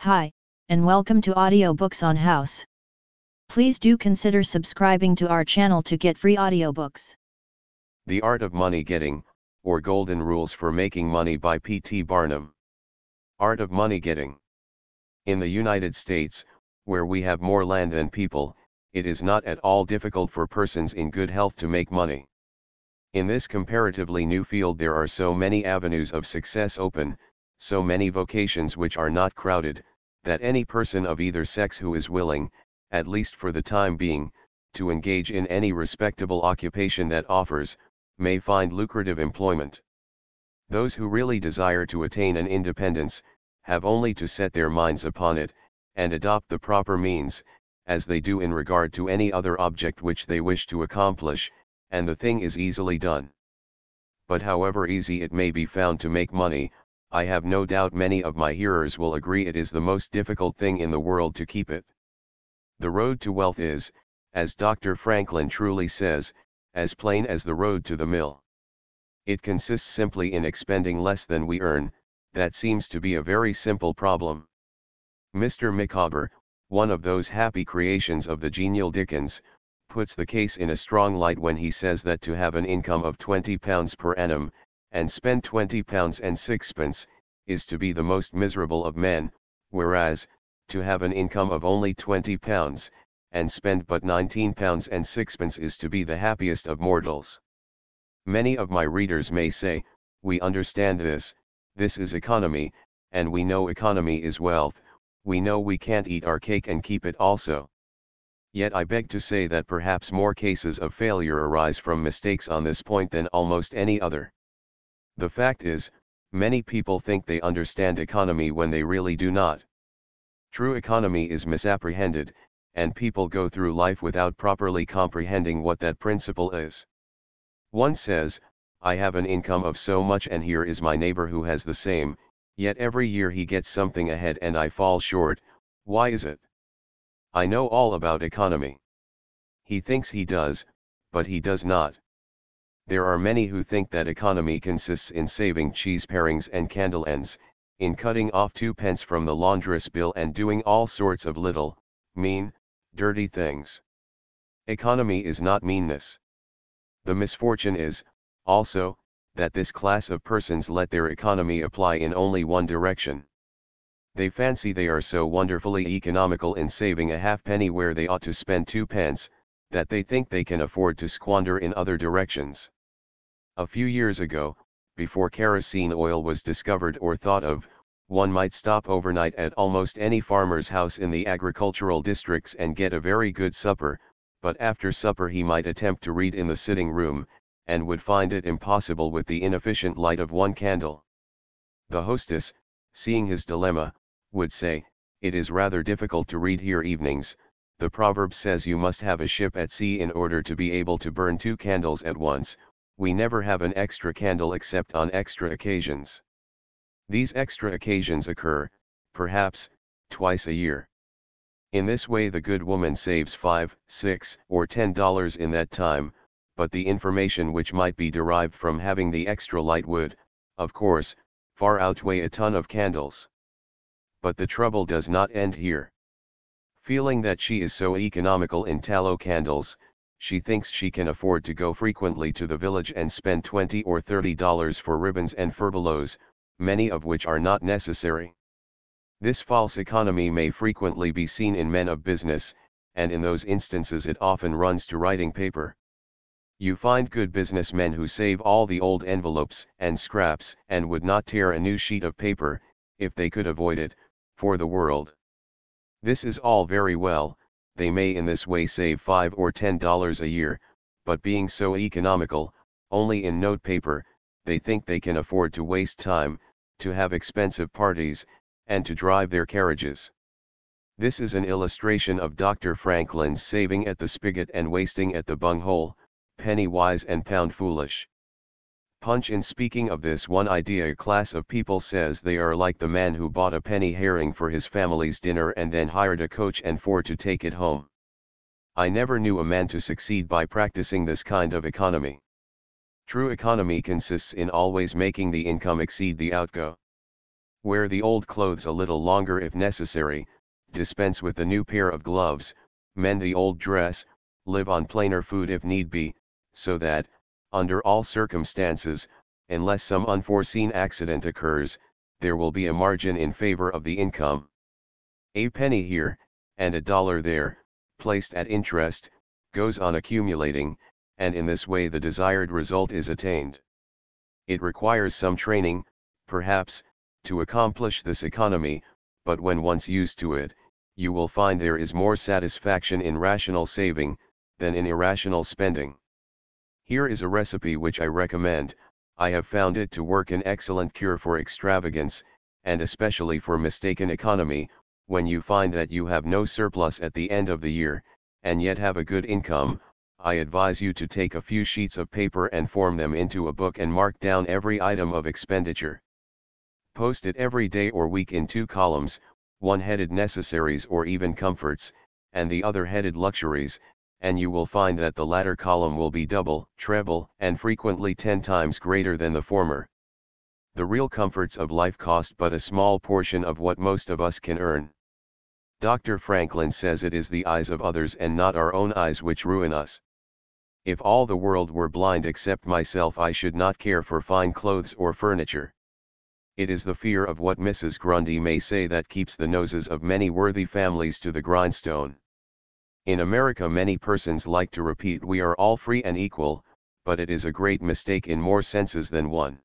Hi, and welcome to Audiobooks on House. Please do consider subscribing to our channel to get free audiobooks. The Art of Money Getting, or Golden Rules for Making Money by P.T. Barnum. Art of Money Getting. In the United States, where we have more land than people, it is not at all difficult for persons in good health to make money. In this comparatively new field there are so many avenues of success open, so many vocations which are not crowded, that any person of either sex who is willing, at least for the time being, to engage in any respectable occupation that offers, may find lucrative employment. Those who really desire to attain an independence, have only to set their minds upon it, and adopt the proper means, as they do in regard to any other object which they wish to accomplish, and the thing is easily done. But however easy it may be found to make money, I have no doubt many of my hearers will agree it is the most difficult thing in the world to keep it. The road to wealth is, as Dr. Franklin truly says, as plain as the road to the mill. It consists simply in expending less than we earn. That seems to be a very simple problem. Mr. Micawber, one of those happy creations of the genial Dickens, puts the case in a strong light when he says that to have an income of £20 per annum, and spend £20 and sixpence, is to be the most miserable of men, whereas, to have an income of only £20, and spend but £19 and sixpence is to be the happiest of mortals. Many of my readers may say, we understand this is economy, and we know economy is wealth, we know we can't eat our cake and keep it also. Yet I beg to say that perhaps more cases of failure arise from mistakes on this point than almost any other. The fact is, many people think they understand economy when they really do not. True economy is misapprehended, and people go through life without properly comprehending what that principle is. One says, I have an income of so much and here is my neighbor who has the same, yet every year he gets something ahead and I fall short. Why is it? I know all about economy. He thinks he does, but he does not. There are many who think that economy consists in saving cheese parings and candle ends, in cutting off 2p from the laundress bill and doing all sorts of little, mean, dirty things. Economy is not meanness. The misfortune is, also, that this class of persons let their economy apply in only one direction. They fancy they are so wonderfully economical in saving a halfpenny where they ought to spend 2p, that they think they can afford to squander in other directions. A few years ago, before kerosene oil was discovered or thought of, one might stop overnight at almost any farmer's house in the agricultural districts and get a very good supper, but after supper he might attempt to read in the sitting room, and would find it impossible with the inefficient light of one candle. The hostess, seeing his dilemma, would say, it is rather difficult to read here evenings, the proverb says you must have a ship at sea in order to be able to burn 2 candles at once, we never have an extra candle except on extra occasions. These extra occasions occur, perhaps, twice a year. In this way the good woman saves $5, $6, or $10 in that time, but the information which might be derived from having the extra light would, of course, far outweigh a ton of candles. But the trouble does not end here. Feeling that she is so economical in tallow candles, she thinks she can afford to go frequently to the village and spend $20 or $30 for ribbons and furbelows, many of which are not necessary. This false economy may frequently be seen in men of business, and in those instances it often runs to writing paper. You find good businessmen who save all the old envelopes and scraps and would not tear a new sheet of paper, if they could avoid it, for the world. This is all very well, they may in this way save $5 or $10 a year, but being so economical, only in note paper, they think they can afford to waste time, to have expensive parties, and to drive their carriages. This is an illustration of Dr. Franklin's saving at the spigot and wasting at the bunghole, penny wise and pound foolish. Punch in speaking of this one idea class of people says they are like the man who bought a penny herring for his family's dinner and then hired a coach and four to take it home. I never knew a man to succeed by practicing this kind of economy. True economy consists in always making the income exceed the outgo. Wear the old clothes a little longer if necessary, dispense with the new pair of gloves, mend the old dress, live on plainer food if need be, so that, under all circumstances, unless some unforeseen accident occurs, there will be a margin in favor of the income. A penny here, and a dollar there, placed at interest, goes on accumulating, and in this way the desired result is attained. It requires some training, perhaps, to accomplish this economy, but when once used to it, you will find there is more satisfaction in rational saving, than in irrational spending. Here is a recipe which I recommend. I have found it to work an excellent cure for extravagance, and especially for mistaken economy. When you find that you have no surplus at the end of the year, and yet have a good income, I advise you to take a few sheets of paper and form them into a book and mark down every item of expenditure. Post it every day or week in 2 columns, one headed necessaries or even comforts, and the other headed luxuries, and you will find that the latter column will be double, treble, and frequently 10 times greater than the former. The real comforts of life cost but a small portion of what most of us can earn. Dr. Franklin says it is the eyes of others and not our own eyes which ruin us. If all the world were blind except myself, I should not care for fine clothes or furniture. It is the fear of what Mrs. Grundy may say that keeps the noses of many worthy families to the grindstone. In America many persons like to repeat we are all free and equal, but it is a great mistake in more senses than one.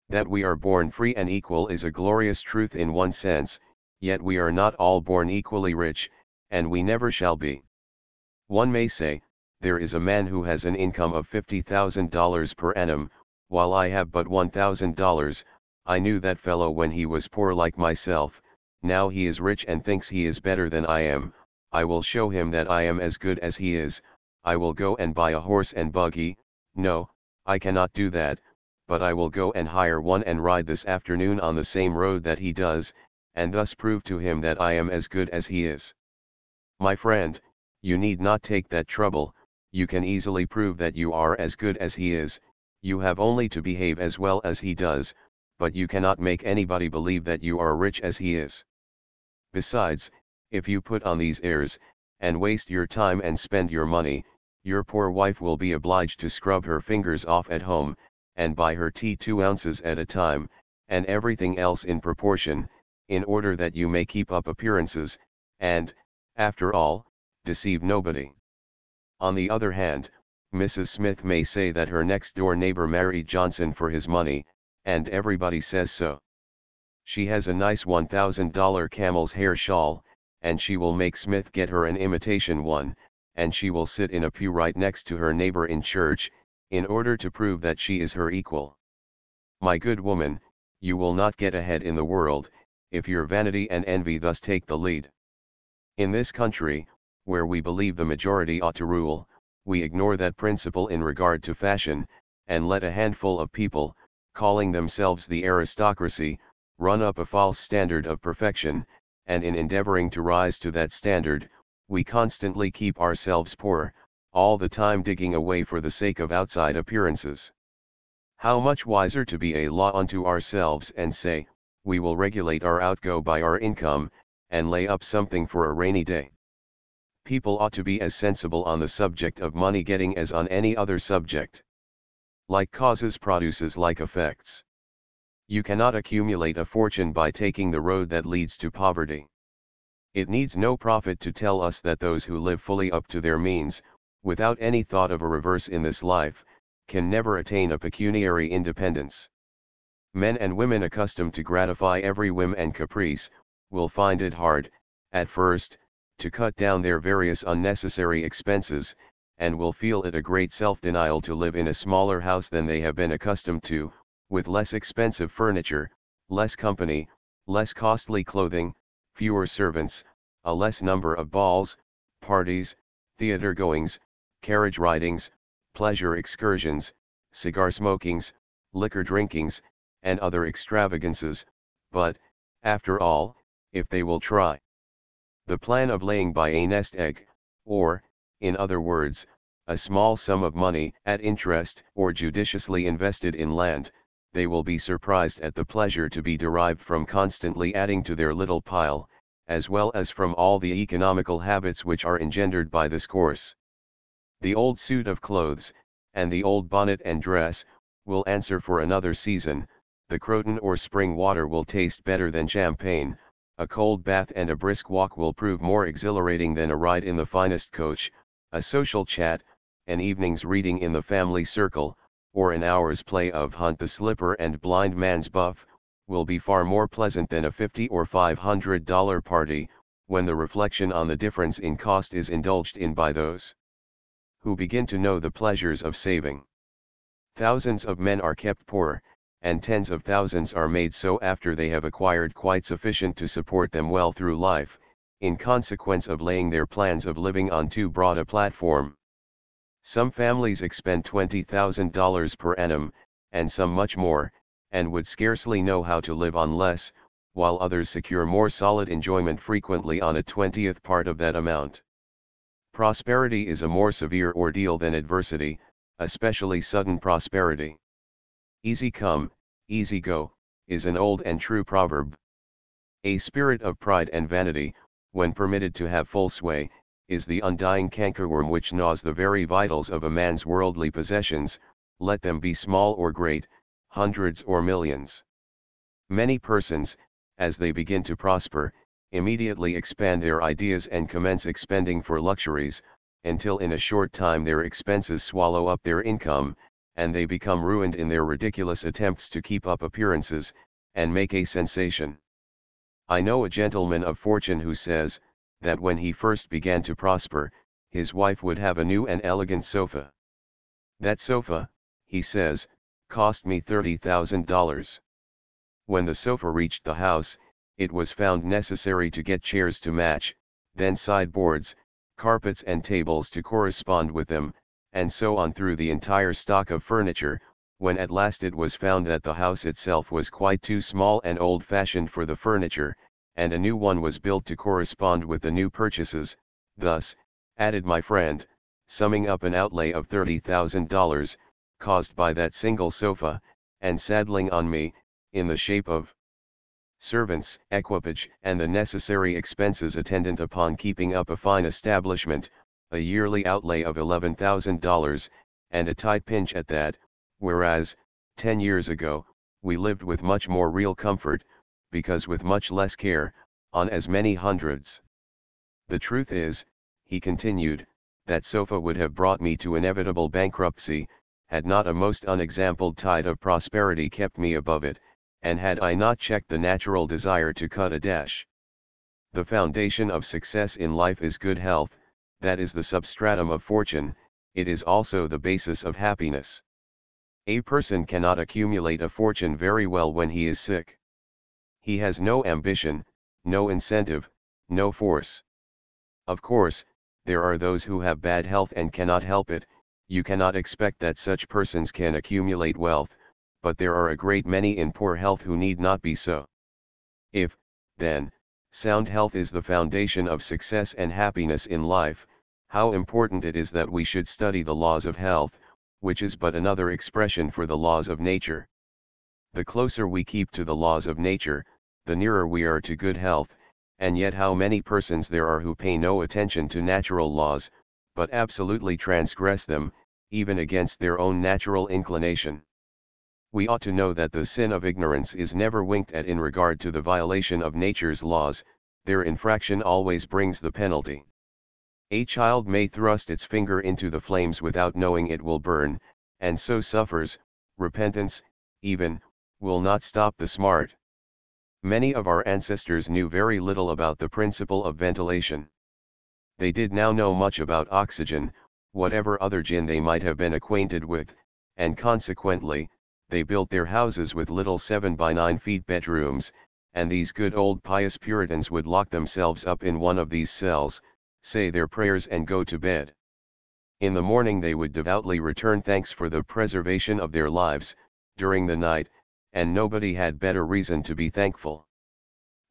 That we are born free and equal is a glorious truth in one sense, yet we are not all born equally rich, and we never shall be. One may say, there is a man who has an income of $50,000 per annum, while I have but $1,000, I knew that fellow when he was poor like myself, now he is rich and thinks he is better than I am. I will show him that I am as good as he is. I will go and buy a horse and buggy. No, I cannot do that, but I will go and hire one and ride this afternoon on the same road that he does, and thus prove to him that I am as good as he is. My friend, you need not take that trouble. You can easily prove that you are as good as he is. You have only to behave as well as he does, but you cannot make anybody believe that you are rich as he is. Besides, if you put on these airs, and waste your time and spend your money, your poor wife will be obliged to scrub her fingers off at home, and buy her tea 2 ounces at a time, and everything else in proportion, in order that you may keep up appearances, and, after all, deceive nobody. On the other hand, Mrs. Smith may say that her next-door neighbor married Johnson for his money, and everybody says so. She has a nice $1,000 camel's hair shawl, and she will make Smith get her an imitation one, and she will sit in a pew right next to her neighbor in church, in order to prove that she is her equal. My good woman, you will not get ahead in the world, if your vanity and envy thus take the lead. In this country, where we believe the majority ought to rule, we ignore that principle in regard to fashion, and let a handful of people, calling themselves the aristocracy, run up a false standard of perfection, and in endeavoring to rise to that standard, we constantly keep ourselves poor, all the time digging away for the sake of outside appearances. How much wiser to be a law unto ourselves and say, we will regulate our outgo by our income, and lay up something for a rainy day. People ought to be as sensible on the subject of money getting as on any other subject. Like causes produces like effects. You cannot accumulate a fortune by taking the road that leads to poverty. It needs no prophet to tell us that those who live fully up to their means, without any thought of a reverse in this life, can never attain a pecuniary independence. Men and women accustomed to gratify every whim and caprice, will find it hard, at first, to cut down their various unnecessary expenses, and will feel it a great self-denial to live in a smaller house than they have been accustomed to, with less expensive furniture, less company, less costly clothing, fewer servants, a less number of balls, parties, theater goings, carriage ridings, pleasure excursions, cigar smokings, liquor drinkings, and other extravagances, but, after all, if they will try. The plan of laying by a nest egg, or, in other words, a small sum of money at interest or judiciously invested in land, they will be surprised at the pleasure to be derived from constantly adding to their little pile, as well as from all the economical habits which are engendered by this course. The old suit of clothes, and the old bonnet and dress, will answer for another season, the Croton or spring water will taste better than champagne, a cold bath and a brisk walk will prove more exhilarating than a ride in the finest coach, a social chat, an evening's reading in the family circle, or an hour's play of Hunt the Slipper and Blind Man's Buff, will be far more pleasant than a $50 or $500 party, when the reflection on the difference in cost is indulged in by those who begin to know the pleasures of saving. Thousands of men are kept poor, and tens of thousands are made so after they have acquired quite sufficient to support them well through life, in consequence of laying their plans of living on too broad a platform. Some families expend $20,000 per annum, and some much more, and would scarcely know how to live on less, while others secure more solid enjoyment frequently on a 20th part of that amount. Prosperity is a more severe ordeal than adversity, especially sudden prosperity. Easy come, easy go, is an old and true proverb. A spirit of pride and vanity, when permitted to have full sway, is the undying cankerworm which gnaws the very vitals of a man's worldly possessions, let them be small or great, hundreds or millions. Many persons, as they begin to prosper, immediately expand their ideas and commence expending for luxuries, until in a short time their expenses swallow up their income, and they become ruined in their ridiculous attempts to keep up appearances, and make a sensation. I know a gentleman of fortune who says, that when he first began to prosper, his wife would have a new and elegant sofa. That sofa, he says, cost me $30,000. When the sofa reached the house, it was found necessary to get chairs to match, then sideboards, carpets and tables to correspond with them, and so on through the entire stock of furniture, when at last it was found that the house itself was quite too small and old-fashioned for the furniture, and a new one was built to correspond with the new purchases. Thus, added my friend, summing up an outlay of $30,000, caused by that single sofa, and saddling on me, in the shape of servants, equipage, and the necessary expenses attendant upon keeping up a fine establishment, a yearly outlay of $11,000, and a tight pinch at that, whereas, 10 years ago, we lived with much more real comfort, because with much less care, on as many hundreds. The truth is, he continued, that sofa would have brought me to inevitable bankruptcy, had not a most unexampled tide of prosperity kept me above it, and had I not checked the natural desire to cut a dash. The foundation of success in life is good health, that is the substratum of fortune, it is also the basis of happiness. A person cannot accumulate a fortune very well when he is sick. He has no ambition, no incentive, no force. Of course, there are those who have bad health and cannot help it. You cannot expect that such persons can accumulate wealth, but there are a great many in poor health who need not be so. If, then, sound health is the foundation of success and happiness in life, how important it is that we should study the laws of health, which is but another expression for the laws of nature. The closer we keep to the laws of nature, the nearer we are to good health, and yet how many persons there are who pay no attention to natural laws, but absolutely transgress them, even against their own natural inclination. We ought to know that the sin of ignorance is never winked at in regard to the violation of nature's laws, their infraction always brings the penalty. A child may thrust its finger into the flames without knowing it will burn, and so suffers. Repentance, even, will not stop the smart. Many of our ancestors knew very little about the principle of ventilation. They did now know much about oxygen, whatever other gin they might have been acquainted with, and consequently, they built their houses with little 7 by 9 feet bedrooms, and these good old pious Puritans would lock themselves up in one of these cells, say their prayers and go to bed. In the morning they would devoutly return thanks for the preservation of their lives, during the night, and nobody had better reason to be thankful.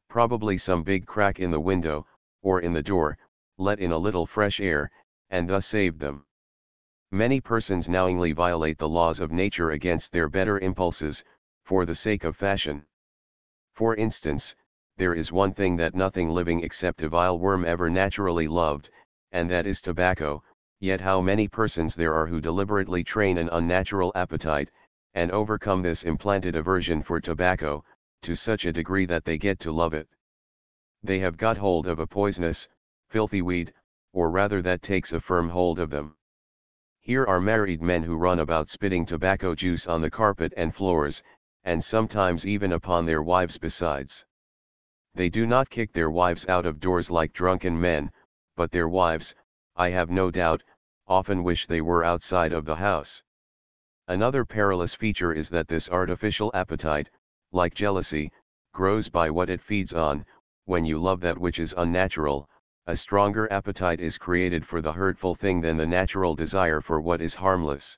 Probably some big crack in the window, or in the door, let in a little fresh air, and thus saved them. Many persons knowingly violate the laws of nature against their better impulses, for the sake of fashion. For instance, there is one thing that nothing living except a vile worm ever naturally loved, and that is tobacco, yet how many persons there are who deliberately train an unnatural appetite, and overcome this implanted aversion for tobacco, to such a degree that they get to love it. They have got hold of a poisonous, filthy weed, or rather that takes a firm hold of them. Here are married men who run about spitting tobacco juice on the carpet and floors, and sometimes even upon their wives besides. They do not kick their wives out of doors like drunken men, but their wives, I have no doubt, often wish they were outside of the house. Another perilous feature is that this artificial appetite, like jealousy, grows by what it feeds on. When you love that which is unnatural, a stronger appetite is created for the hurtful thing than the natural desire for what is harmless.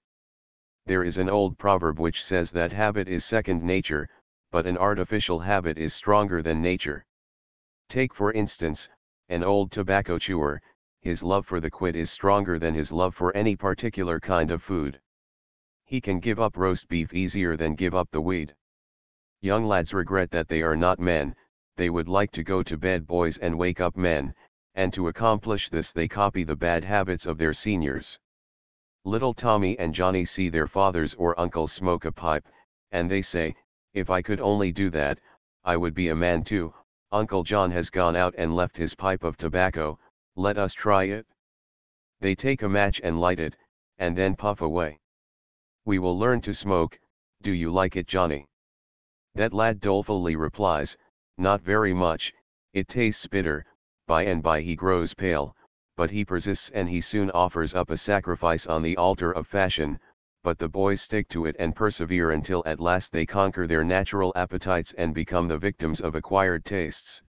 There is an old proverb which says that habit is second nature, but an artificial habit is stronger than nature. Take for instance, an old tobacco chewer, his love for the quid is stronger than his love for any particular kind of food. He can give up roast beef easier than give up the weed. Young lads regret that they are not men, they would like to go to bed boys and wake up men, and to accomplish this they copy the bad habits of their seniors. Little Tommy and Johnny see their fathers or uncles smoke a pipe, and they say, "If I could only do that, I would be a man too. Uncle John has gone out and left his pipe of tobacco, let us try it." They take a match and light it, and then puff away. "We will learn to smoke, do you like it, Johnny?" That lad dolefully replies, "Not very much, it tastes bitter." By and by he grows pale, but he persists and he soon offers up a sacrifice on the altar of fashion, but the boys stick to it and persevere until at last they conquer their natural appetites and become the victims of acquired tastes.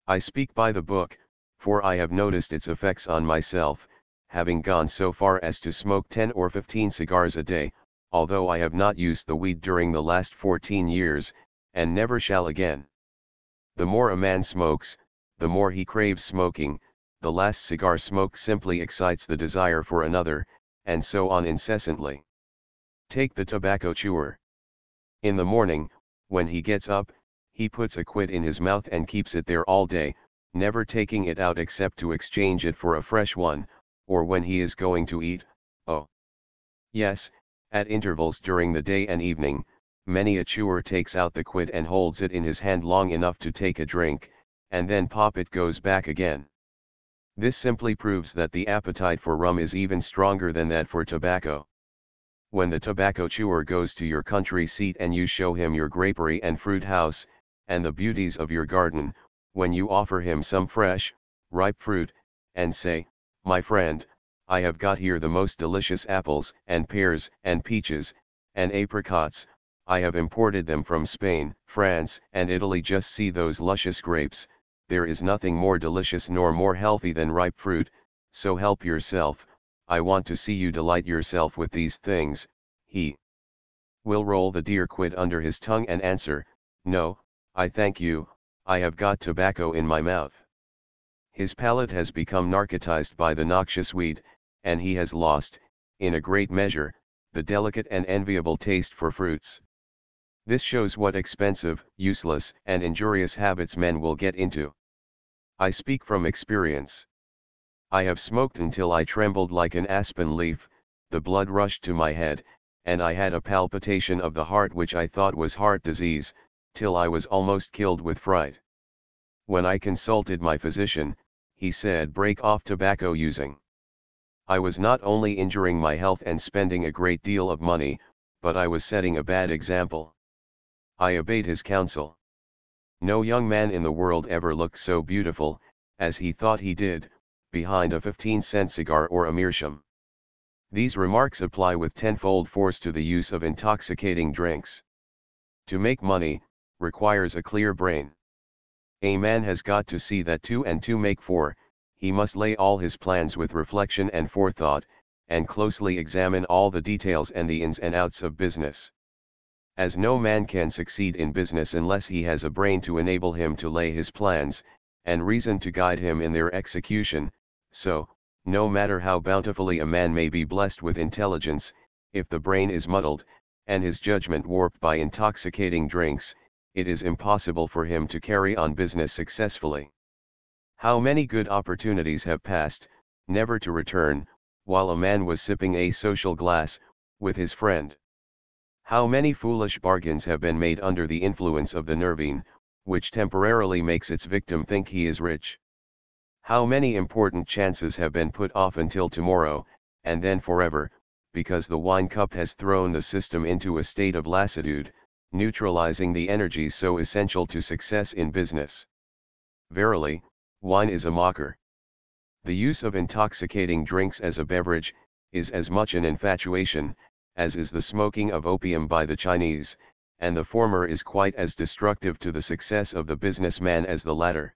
I speak by the book, for I have noticed its effects on myself, having gone so far as to smoke 10 or 15 cigars a day, although I have not used the weed during the last 14 years, and never shall again. The more a man smokes, the more he craves smoking, the last cigar smoke simply excites the desire for another, and so on incessantly. Take the tobacco chewer. In the morning, when he gets up, he puts a quid in his mouth and keeps it there all day, never taking it out except to exchange it for a fresh one, or when he is going to eat. Oh, yes, at intervals during the day and evening, many a chewer takes out the quid and holds it in his hand long enough to take a drink, and then pop it goes back again. This simply proves that the appetite for rum is even stronger than that for tobacco. When the tobacco chewer goes to your country seat and you show him your grapery and fruit house, and the beauties of your garden, when you offer him some fresh, ripe fruit, and say, "My friend, I have got here the most delicious apples, and pears, and peaches, and apricots, I have imported them from Spain, France, and Italy. Just see those luscious grapes, there is nothing more delicious nor more healthy than ripe fruit, so help yourself, I want to see you delight yourself with these things," he will roll the dear quid under his tongue and answer, "No, I thank you, I have got tobacco in my mouth." His palate has become narcotized by the noxious weed, and he has lost, in a great measure, the delicate and enviable taste for fruits. This shows what expensive, useless, and injurious habits men will get into. I speak from experience. I have smoked until I trembled like an aspen leaf, the blood rushed to my head, and I had a palpitation of the heart which I thought was heart disease, till I was almost killed with fright. When I consulted my physician, he said break off tobacco using. I was not only injuring my health and spending a great deal of money, but I was setting a bad example. I obeyed his counsel. No young man in the world ever looked so beautiful, as he thought he did, behind a 15-cent cigar or a meerschaum. These remarks apply with tenfold force to the use of intoxicating drinks. To make money, requires a clear brain. A man has got to see that 2 and 2 make 4, he must lay all his plans with reflection and forethought, and closely examine all the details and the ins and outs of business. As no man can succeed in business unless he has a brain to enable him to lay his plans, and reason to guide him in their execution, so, no matter how bountifully a man may be blessed with intelligence, if the brain is muddled, and his judgment warped by intoxicating drinks, it is impossible for him to carry on business successfully. How many good opportunities have passed, never to return, while a man was sipping a social glass with his friend? How many foolish bargains have been made under the influence of the nervine, which temporarily makes its victim think he is rich? How many important chances have been put off until tomorrow, and then forever, because the wine cup has thrown the system into a state of lassitude, neutralizing the energies so essential to success in business. Verily, wine is a mocker. The use of intoxicating drinks as a beverage is as much an infatuation as is the smoking of opium by the Chinese, and the former is quite as destructive to the success of the businessman as the latter.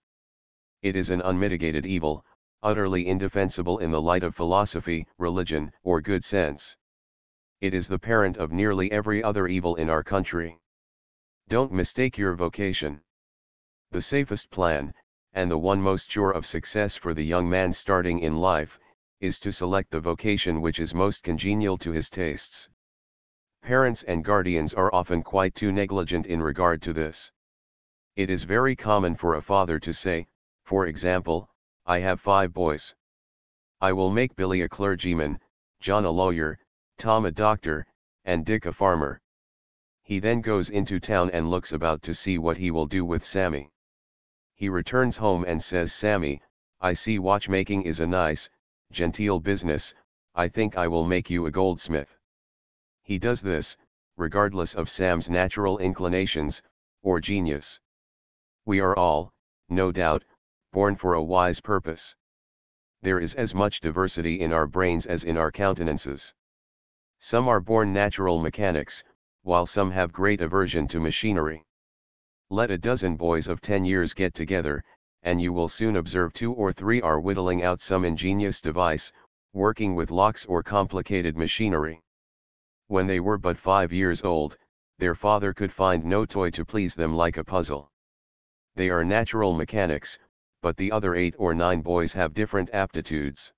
It is an unmitigated evil, utterly indefensible in the light of philosophy, religion, or good sense. It is the parent of nearly every other evil in our country. Don't mistake your vocation. The safest plan, and the one most sure of success for the young man starting in life, is to select the vocation which is most congenial to his tastes. Parents and guardians are often quite too negligent in regard to this. It is very common for a father to say, for example, I have 5 boys. I will make Billy a clergyman, John a lawyer, Tom a doctor, and Dick a farmer. He then goes into town and looks about to see what he will do with Sammy. He returns home and says, Sammy, I see watchmaking is a nice, genteel business, I think I will make you a goldsmith. He does this, regardless of Sam's natural inclinations, or genius. We are all, no doubt, born for a wise purpose. There is as much diversity in our brains as in our countenances. Some are born natural mechanics, while some have great aversion to machinery. Let a dozen boys of 10 years get together, and you will soon observe 2 or 3 are whittling out some ingenious device, working with locks or complicated machinery. When they were but 5 years old, their father could find no toy to please them like a puzzle. They are natural mechanics, but the other 8 or 9 boys have different aptitudes.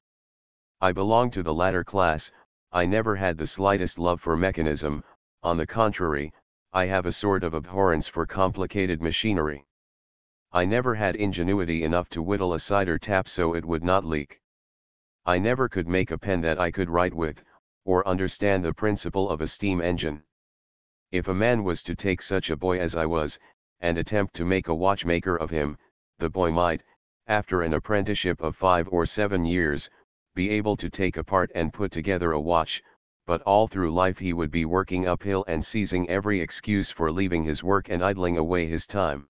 I belong to the latter class. I never had the slightest love for mechanism, on the contrary, I have a sort of abhorrence for complicated machinery. I never had ingenuity enough to whittle a cider tap so it would not leak. I never could make a pen that I could write with, or understand the principle of a steam engine. If a man was to take such a boy as I was, and attempt to make a watchmaker of him, the boy might, after an apprenticeship of 5 or 7 years, be able to take apart and put together a watch, but all through life he would be working uphill and seizing every excuse for leaving his work and idling away his time.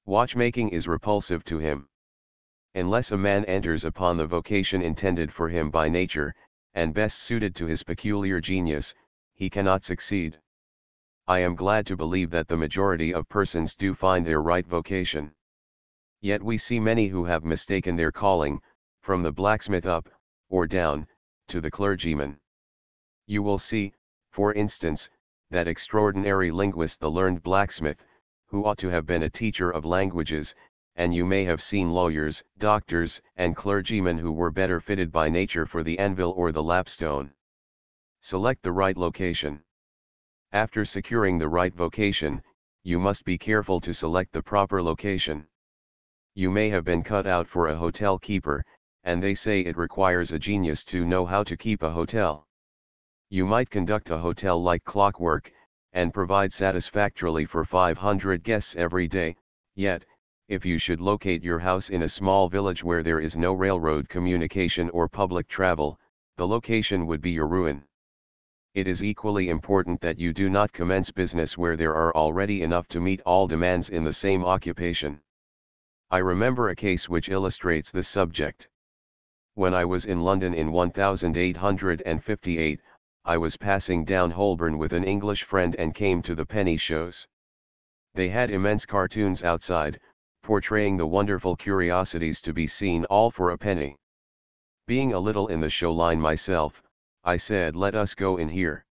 Watchmaking is repulsive to him. Unless a man enters upon the vocation intended for him by nature, and best suited to his peculiar genius, he cannot succeed. I am glad to believe that the majority of persons do find their right vocation. Yet we see many who have mistaken their calling, from the blacksmith up, or down, to the clergyman. You will see, for instance, that extraordinary linguist the learned blacksmith, who ought to have been a teacher of languages, and you may have seen lawyers, doctors, and clergymen who were better fitted by nature for the anvil or the lapstone. Select the right location. After securing the right vocation, you must be careful to select the proper location. You may have been cut out for a hotel keeper, and they say it requires a genius to know how to keep a hotel. You might conduct a hotel like clockwork, and provide satisfactorily for 500 guests every day, yet, if you should locate your house in a small village where there is no railroad communication or public travel, the location would be your ruin. It is equally important that you do not commence business where there are already enough to meet all demands in the same occupation. I remember a case which illustrates this subject. When I was in London in 1858, I was passing down Holborn with an English friend and came to the penny shows. They had immense cartoons outside, portraying the wonderful curiosities to be seen all for a penny. Being a little in the show line myself, I said, let us go in here.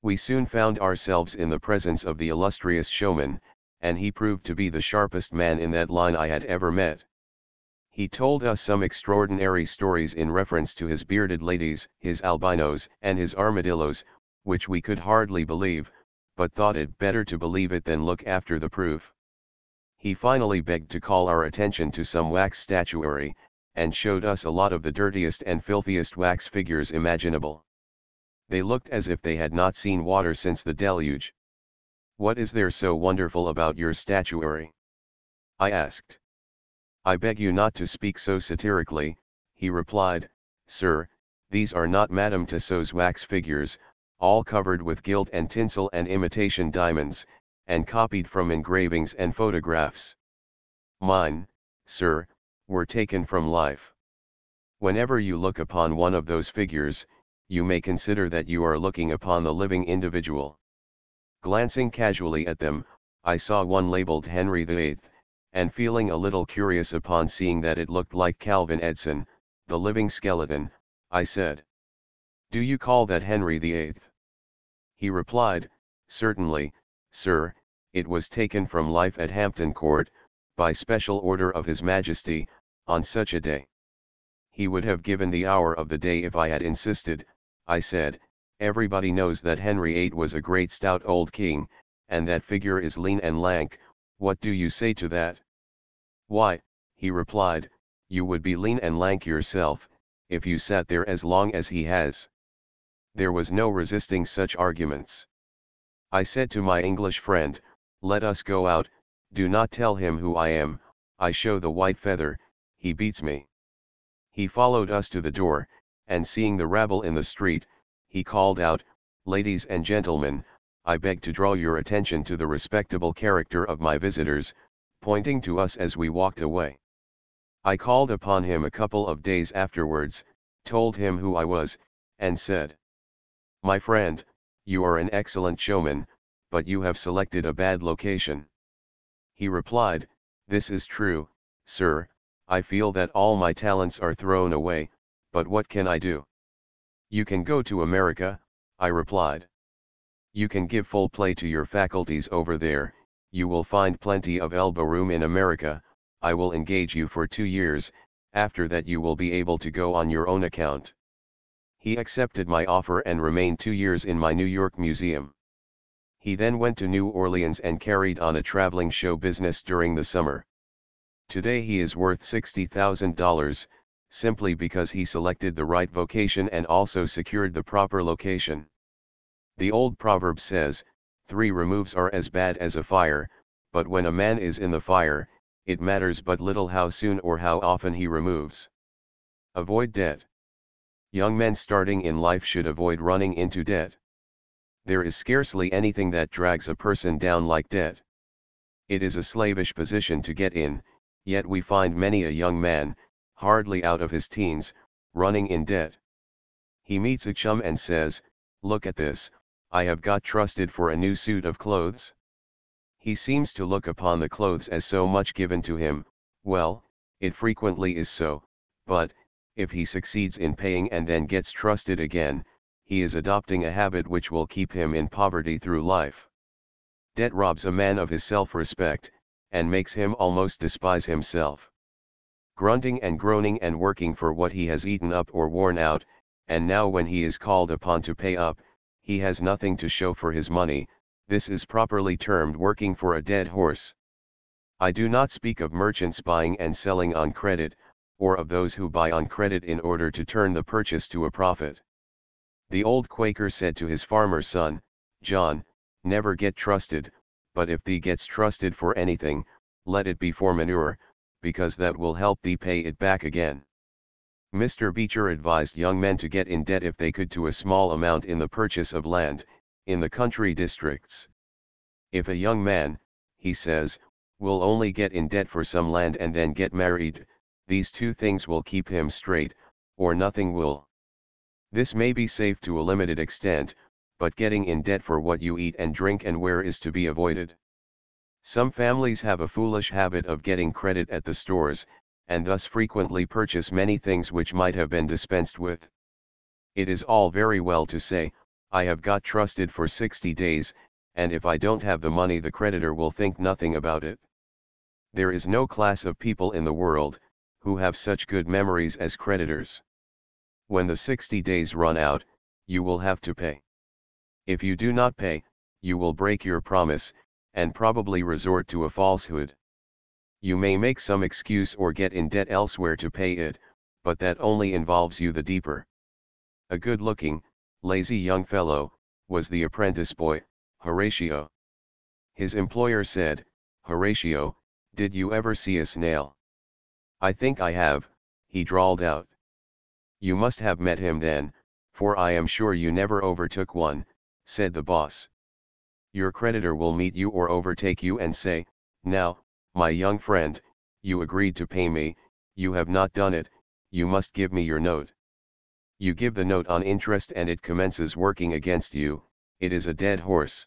We soon found ourselves in the presence of the illustrious showman, and he proved to be the sharpest man in that line I had ever met. He told us some extraordinary stories in reference to his bearded ladies, his albinos, and his armadillos, which we could hardly believe, but thought it better to believe it than look after the proof. He finally begged to call our attention to some wax statuary, and showed us a lot of the dirtiest and filthiest wax figures imaginable. They looked as if they had not seen water since the deluge. "What is there so wonderful about your statuary?" I asked. "I beg you not to speak so satirically," he replied, "Sir, these are not Madame Tussauds wax figures, all covered with gilt and tinsel and imitation diamonds, and copied from engravings and photographs. Mine, sir, were taken from life. Whenever you look upon one of those figures, you may consider that you are looking upon the living individual." Glancing casually at them, I saw one labeled Henry VIII, and feeling a little curious upon seeing that it looked like Calvin Edson, the living skeleton, I said, "Do you call that Henry VIII?" He replied, "Certainly, sir, it was taken from life at Hampton Court, by special order of His Majesty, on such a day." "He would have given the hour of the day if I had insisted," I said. "Everybody knows that Henry VIII was a great stout old king, and that figure is lean and lank. What do you say to that?" "Why," he replied, "you would be lean and lank yourself, if you sat there as long as he has." There was no resisting such arguments. I said to my English friend, "Let us go out, do not tell him who I am, I show the white feather, he beats me." He followed us to the door, and seeing the rabble in the street, he called out, "Ladies and gentlemen, I beg to draw your attention to the respectable character of my visitors," pointing to us as we walked away. I called upon him a couple of days afterwards, told him who I was, and said, "My friend, you are an excellent showman, but you have selected a bad location." He replied, "This is true, sir, I feel that all my talents are thrown away, but what can I do?" "You can go to America," I replied. "You can give full play to your faculties over there, you will find plenty of elbow room in America, I will engage you for 2 years, after that you will be able to go on your own account." He accepted my offer and remained 2 years in my New York museum. He then went to New Orleans and carried on a traveling show business during the summer. Today he is worth $60,000, simply because he selected the right vocation and also secured the proper location. The old proverb says, 3 removes are as bad as a fire, but when a man is in the fire, it matters but little how soon or how often he removes. Avoid debt. Young men starting in life should avoid running into debt. There is scarcely anything that drags a person down like debt. It is a slavish position to get in, yet we find many a young man, hardly out of his teens, running in debt. He meets a chum and says, "Look at this, I have got trusted for a new suit of clothes." He seems to look upon the clothes as so much given to him. Well, it frequently is so, but, if he succeeds in paying and then gets trusted again, he is adopting a habit which will keep him in poverty through life. Debt robs a man of his self-respect, and makes him almost despise himself. Grunting and groaning and working for what he has eaten up or worn out, and now when he is called upon to pay up, he has nothing to show for his money. This is properly termed working for a dead horse. I do not speak of merchants buying and selling on credit, or of those who buy on credit in order to turn the purchase to a profit. The old Quaker said to his farmer son, "John, never get trusted, but if thee gets trusted for anything, let it be for manure, because that will help thee pay it back again." Mr. Beecher advised young men to get in debt if they could to a small amount in the purchase of land, in the country districts. If a young man, he says, will only get in debt for some land and then get married, these 2 things will keep him straight, or nothing will. This may be safe to a limited extent, but getting in debt for what you eat and drink and wear is to be avoided. Some families have a foolish habit of getting credit at the stores, and thus frequently purchase many things which might have been dispensed with. It is all very well to say, "I have got trusted for 60 days, and if I don't have the money the creditor will think nothing about it." There is no class of people in the world, who have such good memories as creditors. When the 60 days run out, you will have to pay. If you do not pay, you will break your promise, and probably resort to a falsehood. You may make some excuse or get in debt elsewhere to pay it, but that only involves you the deeper. A good-looking, lazy young fellow was the apprentice boy, Horatio. His employer said, "Horatio, did you ever see a snail?" "I think I have," he drawled out. "You must have met him then, for I am sure you never overtook one," said the boss. "Your creditor will meet you or overtake you and say, 'Now, my young friend, you agreed to pay me, you have not done it, you must give me your note.' You give the note on interest and it commences working against you. It is a dead horse.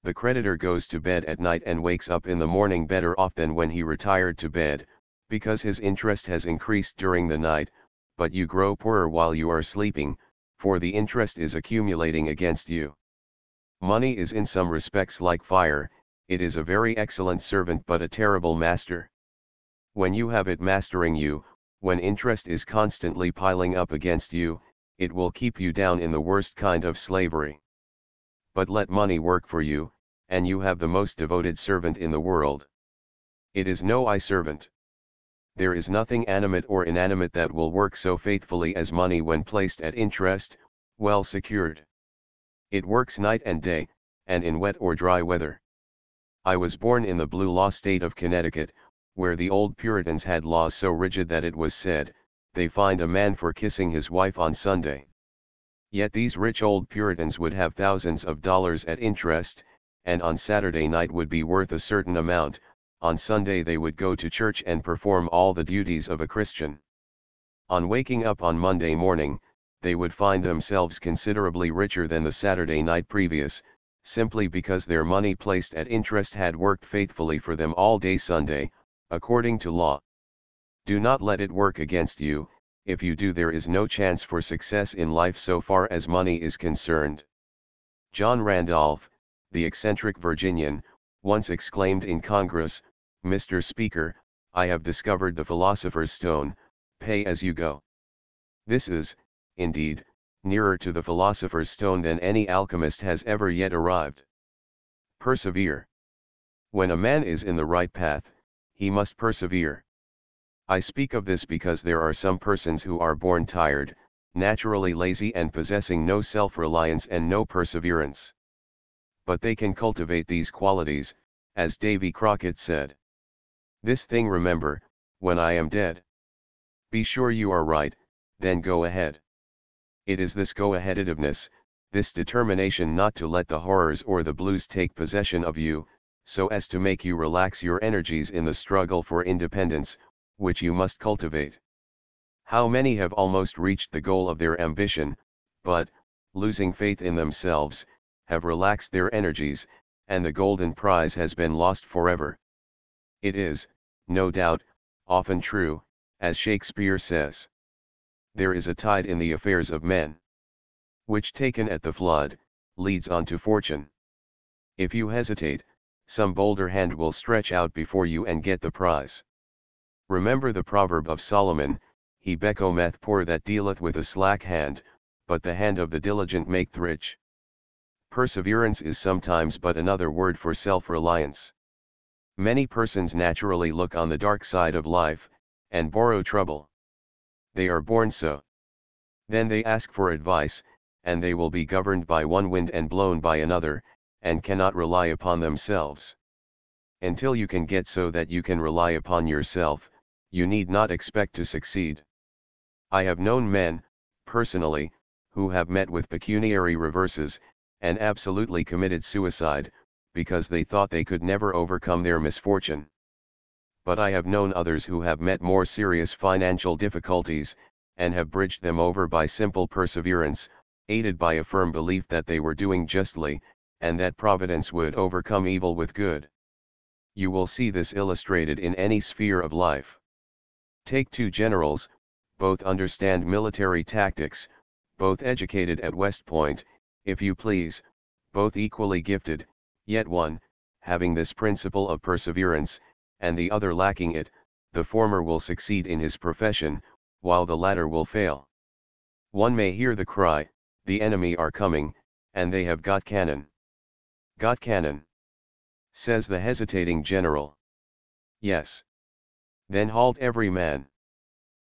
The creditor goes to bed at night and wakes up in the morning better off than when he retired to bed, because his interest has increased during the night, but you grow poorer while you are sleeping, for the interest is accumulating against you. Money is in some respects like fire, it is a very excellent servant but a terrible master. When you have it mastering you, when interest is constantly piling up against you, it will keep you down in the worst kind of slavery. But let money work for you, and you have the most devoted servant in the world. It is no eye servant. There is nothing animate or inanimate that will work so faithfully as money when placed at interest, well secured. It works night and day, and in wet or dry weather. I was born in the blue law state of Connecticut, where the old Puritans had laws so rigid that it was said, they fined a man for kissing his wife on Sunday. Yet these rich old Puritans would have thousands of dollars at interest, and on Saturday night would be worth a certain amount. On Sunday they would go to church and perform all the duties of a Christian. On waking up on Monday morning, they would find themselves considerably richer than the Saturday night previous, simply because their money placed at interest had worked faithfully for them all day Sunday, according to law. Do not let it work against you. If you do, there is no chance for success in life so far as money is concerned. John Randolph, the eccentric Virginian, once exclaimed in Congress, "Mr. Speaker, I have discovered the philosopher's stone, pay as you go." This is, indeed, nearer to the philosopher's stone than any alchemist has ever yet arrived. Persevere. When a man is in the right path, he must persevere. I speak of this because there are some persons who are born tired, naturally lazy and possessing no self-reliance and no perseverance. But they can cultivate these qualities, as Davy Crockett said. "This thing remember, when I am dead." Be sure you are right, then go ahead. It is this go-aheaditiveness, this determination not to let the horrors or the blues take possession of you, so as to make you relax your energies in the struggle for independence, which you must cultivate. How many have almost reached the goal of their ambition, but, losing faith in themselves, have relaxed their energies, and the golden prize has been lost forever. It is, no doubt, often true, as Shakespeare says. There is a tide in the affairs of men, which taken at the flood, leads on to fortune. If you hesitate, some bolder hand will stretch out before you and get the prize. Remember the proverb of Solomon, "He becometh poor that dealeth with a slack hand, but the hand of the diligent maketh rich." Perseverance is sometimes but another word for self-reliance. Many persons naturally look on the dark side of life, and borrow trouble. They are born so. Then they ask for advice, and they will be governed by one wind and blown by another, and cannot rely upon themselves. Until you can get so that you can rely upon yourself, you need not expect to succeed. I have known men, personally, who have met with pecuniary reverses, and absolutely committed suicide, because they thought they could never overcome their misfortune. But I have known others who have met more serious financial difficulties, and have bridged them over by simple perseverance, aided by a firm belief that they were doing justly, and that Providence would overcome evil with good. You will see this illustrated in any sphere of life. Take two generals, both understand military tactics, both educated at West Point, if you please, both equally gifted, yet one, having this principle of perseverance, and the other lacking it, the former will succeed in his profession, while the latter will fail. One may hear the cry, "The enemy are coming," and they have got cannon. Got cannon? Says the hesitating general. Yes. Then halt every man.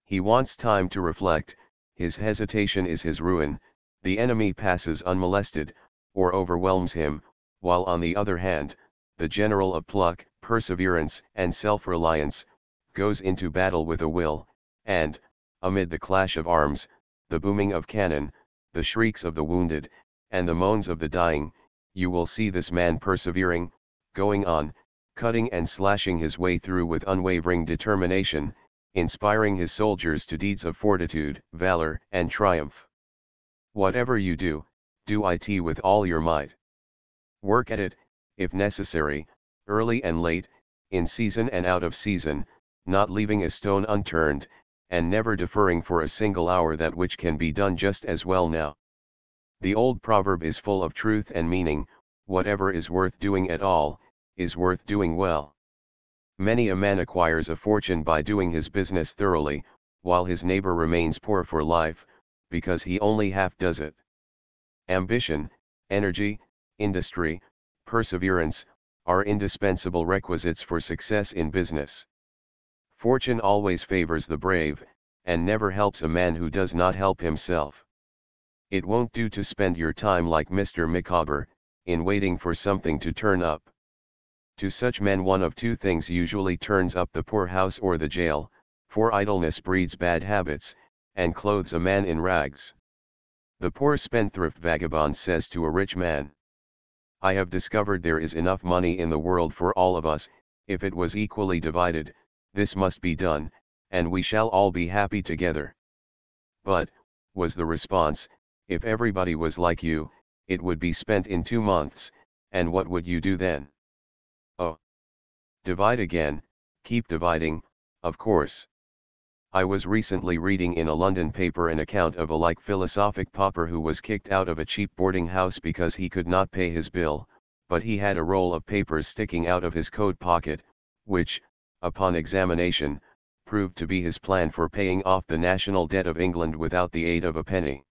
He wants time to reflect, his hesitation is his ruin, the enemy passes unmolested, or overwhelms him, while on the other hand, the general of pluck, perseverance, and self-reliance, goes into battle with a will, and, amid the clash of arms, the booming of cannon, the shrieks of the wounded, and the moans of the dying, you will see this man persevering, going on, cutting and slashing his way through with unwavering determination, inspiring his soldiers to deeds of fortitude, valor, and triumph. Whatever you do, do it with all your might. Work at it, if necessary, early and late, in season and out of season, not leaving a stone unturned, and never deferring for a single hour that which can be done just as well now. The old proverb is full of truth and meaning, whatever is worth doing at all, is worth doing well. Many a man acquires a fortune by doing his business thoroughly, while his neighbor remains poor for life, because he only half does it. Ambition, energy, industry, perseverance, are indispensable requisites for success in business. Fortune always favors the brave, and never helps a man who does not help himself. It won't do to spend your time like Mr. Micawber, in waiting for something to turn up. To such men one of two things usually turns up: the poorhouse or the jail, for idleness breeds bad habits, and clothes a man in rags. The poor spendthrift vagabond says to a rich man, "I have discovered there is enough money in the world for all of us, if it was equally divided, this must be done, and we shall all be happy together." "But," was the response, "if everybody was like you, it would be spent in 2 months, and what would you do then?" "Oh, divide again, keep dividing, of course." I was recently reading in a London paper an account of a like philosophic pauper who was kicked out of a cheap boarding house because he could not pay his bill, but he had a roll of papers sticking out of his coat pocket, which, upon examination, proved to be his plan for paying off the national debt of England without the aid of a penny.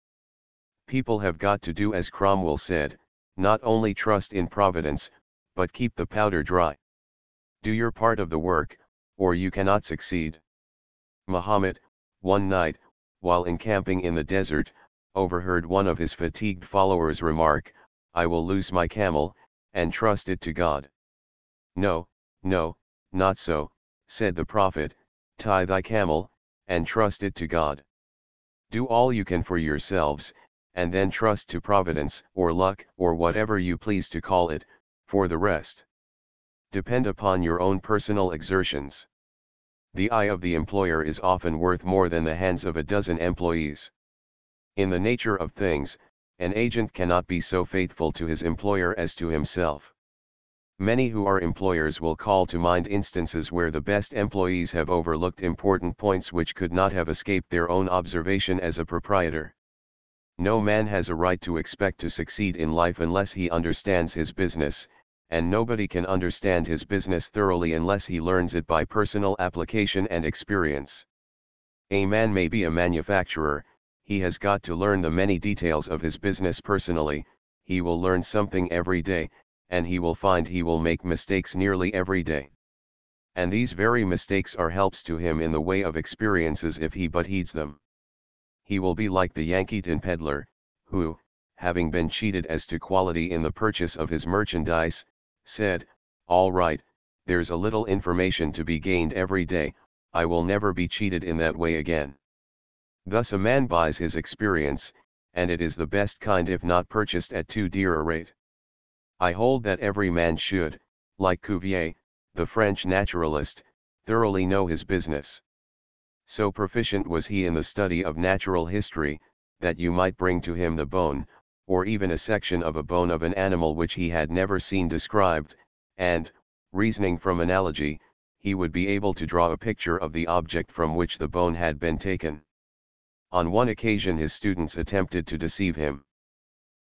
People have got to do as Cromwell said, not only trust in Providence, but keep the powder dry. Do your part of the work, or you cannot succeed. Muhammad, one night, while encamping in the desert, overheard one of his fatigued followers remark, "I will loose my camel, and trust it to God." "No, no, not so," said the Prophet, "tie thy camel, and trust it to God. Do all you can for yourselves, and then trust to Providence, or luck, or whatever you please to call it, for the rest. Depend upon your own personal exertions." The eye of the employer is often worth more than the hands of a dozen employees. In the nature of things, an agent cannot be so faithful to his employer as to himself. Many who are employers will call to mind instances where the best employees have overlooked important points which could not have escaped their own observation as a proprietor. No man has a right to expect to succeed in life unless he understands his business, and nobody can understand his business thoroughly unless he learns it by personal application and experience. A man may be a manufacturer, he has got to learn the many details of his business personally, he will learn something every day, and he will find he will make mistakes nearly every day. And these very mistakes are helps to him in the way of experiences if he but heeds them. He will be like the Yankeeton peddler, who, having been cheated as to quality in the purchase of his merchandise, said, "All right, there's a little information to be gained every day, I will never be cheated in that way again." Thus a man buys his experience, and it is the best kind if not purchased at too dear a rate. I hold that every man should, like Cuvier, the French naturalist, thoroughly know his business. So proficient was he in the study of natural history, that you might bring to him the bone, or even a section of a bone of an animal which he had never seen described, and, reasoning from analogy, he would be able to draw a picture of the object from which the bone had been taken. On one occasion his students attempted to deceive him.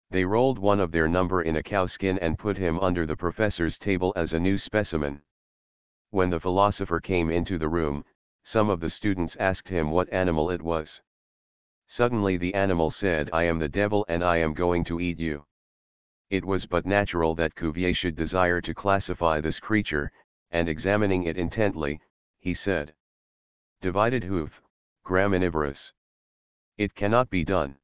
They rolled one of their number in a cowskin and put him under the professor's table as a new specimen. When the philosopher came into the room, some of the students asked him what animal it was. Suddenly the animal said, "I am the devil and I am going to eat you." It was but natural that Cuvier should desire to classify this creature, and examining it intently, he said, "Divided hoof, graminivorous. It cannot be done."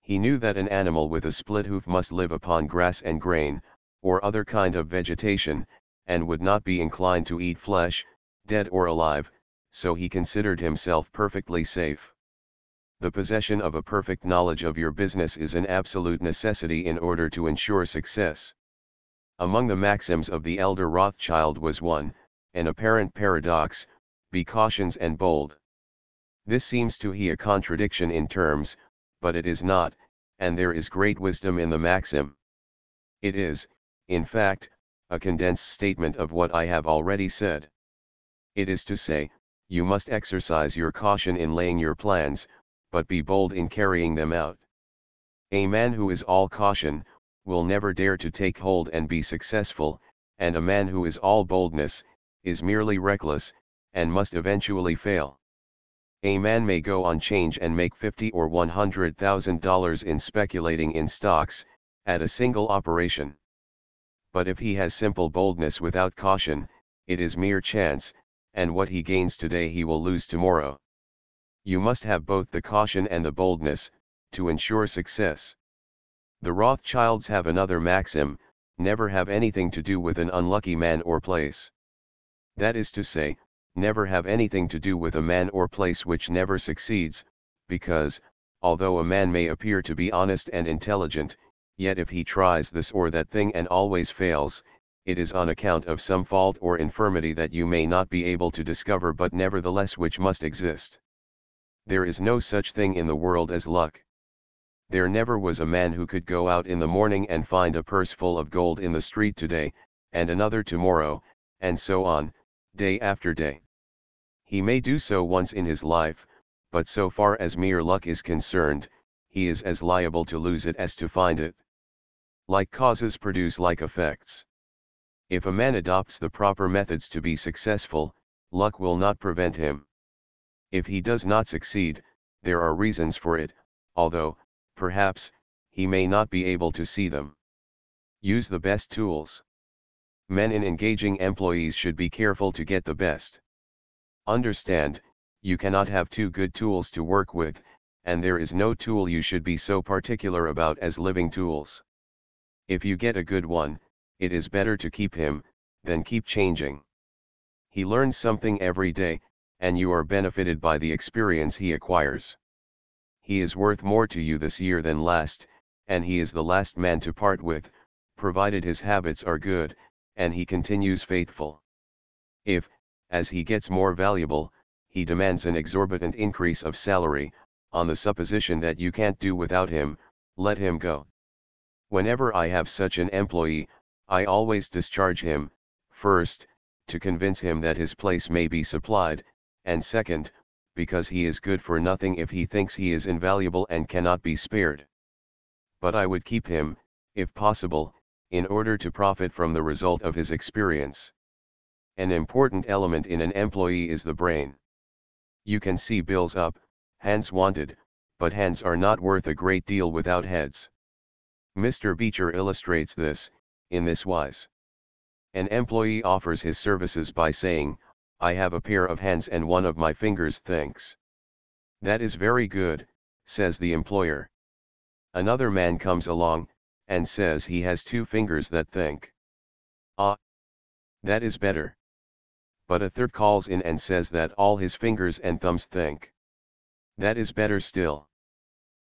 He knew that an animal with a split hoof must live upon grass and grain, or other kind of vegetation, and would not be inclined to eat flesh, dead or alive, so he considered himself perfectly safe. The possession of a perfect knowledge of your business is an absolute necessity in order to ensure success. Among the maxims of the elder Rothschild was one, an apparent paradox: be cautious and bold. This seems to he a contradiction in terms, but it is not, and there is great wisdom in the maxim. It is, in fact, a condensed statement of what I have already said. It is to say, you must exercise your caution in laying your plans, but be bold in carrying them out. A man who is all caution, will never dare to take hold and be successful, and a man who is all boldness, is merely reckless, and must eventually fail. A man may go on change and make $50,000 or $100,000 in speculating in stocks, at a single operation. But if he has simple boldness without caution, it is mere chance, and what he gains today he will lose tomorrow. You must have both the caution and the boldness, to ensure success. The Rothschilds have another maxim: never have anything to do with an unlucky man or place. That is to say, never have anything to do with a man or place which never succeeds, because, although a man may appear to be honest and intelligent, yet if he tries this or that thing and always fails, it is on account of some fault or infirmity that you may not be able to discover but nevertheless which must exist. There is no such thing in the world as luck. There never was a man who could go out in the morning and find a purse full of gold in the street today, and another tomorrow, and so on, day after day. He may do so once in his life, but so far as mere luck is concerned, he is as liable to lose it as to find it. Like causes produce like effects. If a man adopts the proper methods to be successful, luck will not prevent him. If he does not succeed, there are reasons for it, although, perhaps, he may not be able to see them. Use the best tools. Men in engaging employees should be careful to get the best. Understand, you cannot have two good tools to work with, and there is no tool you should be so particular about as living tools. If you get a good one, it is better to keep him, than keep changing. He learns something every day, and you are benefited by the experience he acquires. He is worth more to you this year than last, and he is the last man to part with, provided his habits are good, and he continues faithful. If, as he gets more valuable, he demands an exorbitant increase of salary, on the supposition that you can't do without him, let him go. Whenever I have such an employee, I always discharge him, first, to convince him that his place may be supplied, and second, because he is good for nothing if he thinks he is invaluable and cannot be spared. But I would keep him, if possible, in order to profit from the result of his experience. An important element in an employee is the brain. You can see bills up, hands wanted, but hands are not worth a great deal without heads. Mr. Beecher illustrates this, in this wise. An employee offers his services by saying, "I have a pair of hands and one of my fingers thinks." "That is very good," says the employer. Another man comes along, and says he has two fingers that think. "Ah, that is better." But a third calls in and says that all his fingers and thumbs think. "That is better still."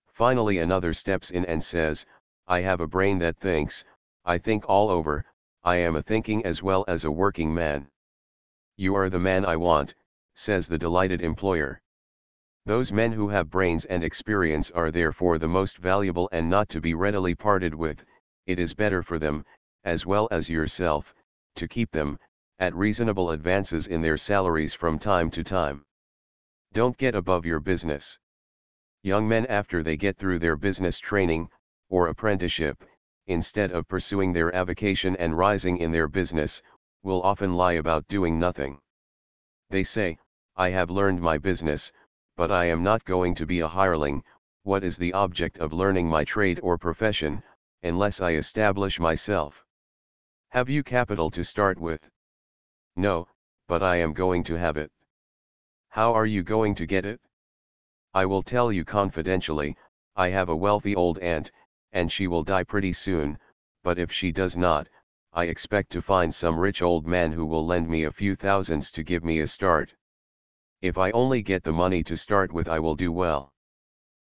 Finally another steps in and says, "I have a brain that thinks, I think all over, I am a thinking as well as a working man." "You are the man I want," says the delighted employer. Those men who have brains and experience are therefore the most valuable and not to be readily parted with. It is better for them, as well as yourself, to keep them, at reasonable advances in their salaries from time to time. Don't get above your business. Young men, after they get through their business training, or apprenticeship, instead of pursuing their avocation and rising in their business, will often lie about doing nothing. They say, "I have learned my business, but I am not going to be a hireling. What is the object of learning my trade or profession? unless I establish myself. Have you capital to start with? No, but I am going to have it. How are you going to get it? I will tell you confidentially, I have a wealthy old aunt, and she will die pretty soon, but if she does not, I expect to find some rich old man who will lend me a few thousands to give me a start. If I only get the money to start with, I will do well.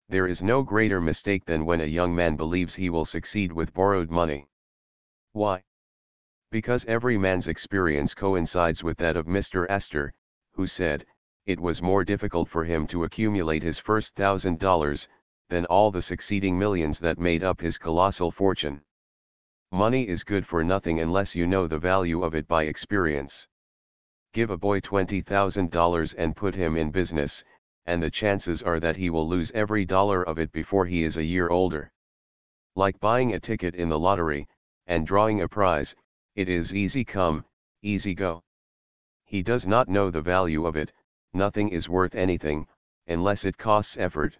There is no greater mistake than when a young man believes he will succeed with borrowed money. Why? Because every man's experience coincides with that of Mr. Astor, who said, it was more difficult for him to accumulate his first $1,000, than all the succeeding millions that made up his colossal fortune. Money is good for nothing unless you know the value of it by experience. Give a boy $20,000 and put him in business, and the chances are that he will lose every dollar of it before he is a year older. Like buying a ticket in the lottery, and drawing a prize, it is easy come, easy go. He does not know the value of it. Nothing is worth anything, unless it costs effort.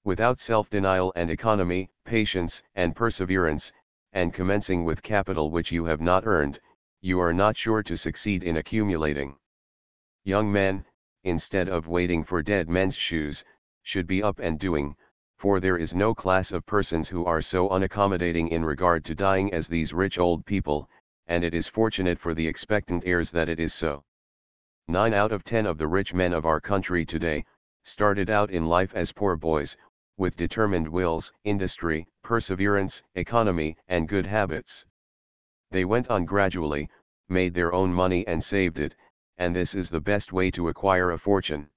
Without self-denial and economy, patience and perseverance, and commencing with capital which you have not earned, you are not sure to succeed in accumulating. Young men, instead of waiting for dead men's shoes, should be up and doing, for there is no class of persons who are so unaccommodating in regard to dying as these rich old people, and it is fortunate for the expectant heirs that it is so. 9 out of 10 of the rich men of our country today, started out in life as poor boys, with determined wills, industry, perseverance, economy, and good habits. They went on gradually, made their own money and saved it, and this is the best way to acquire a fortune.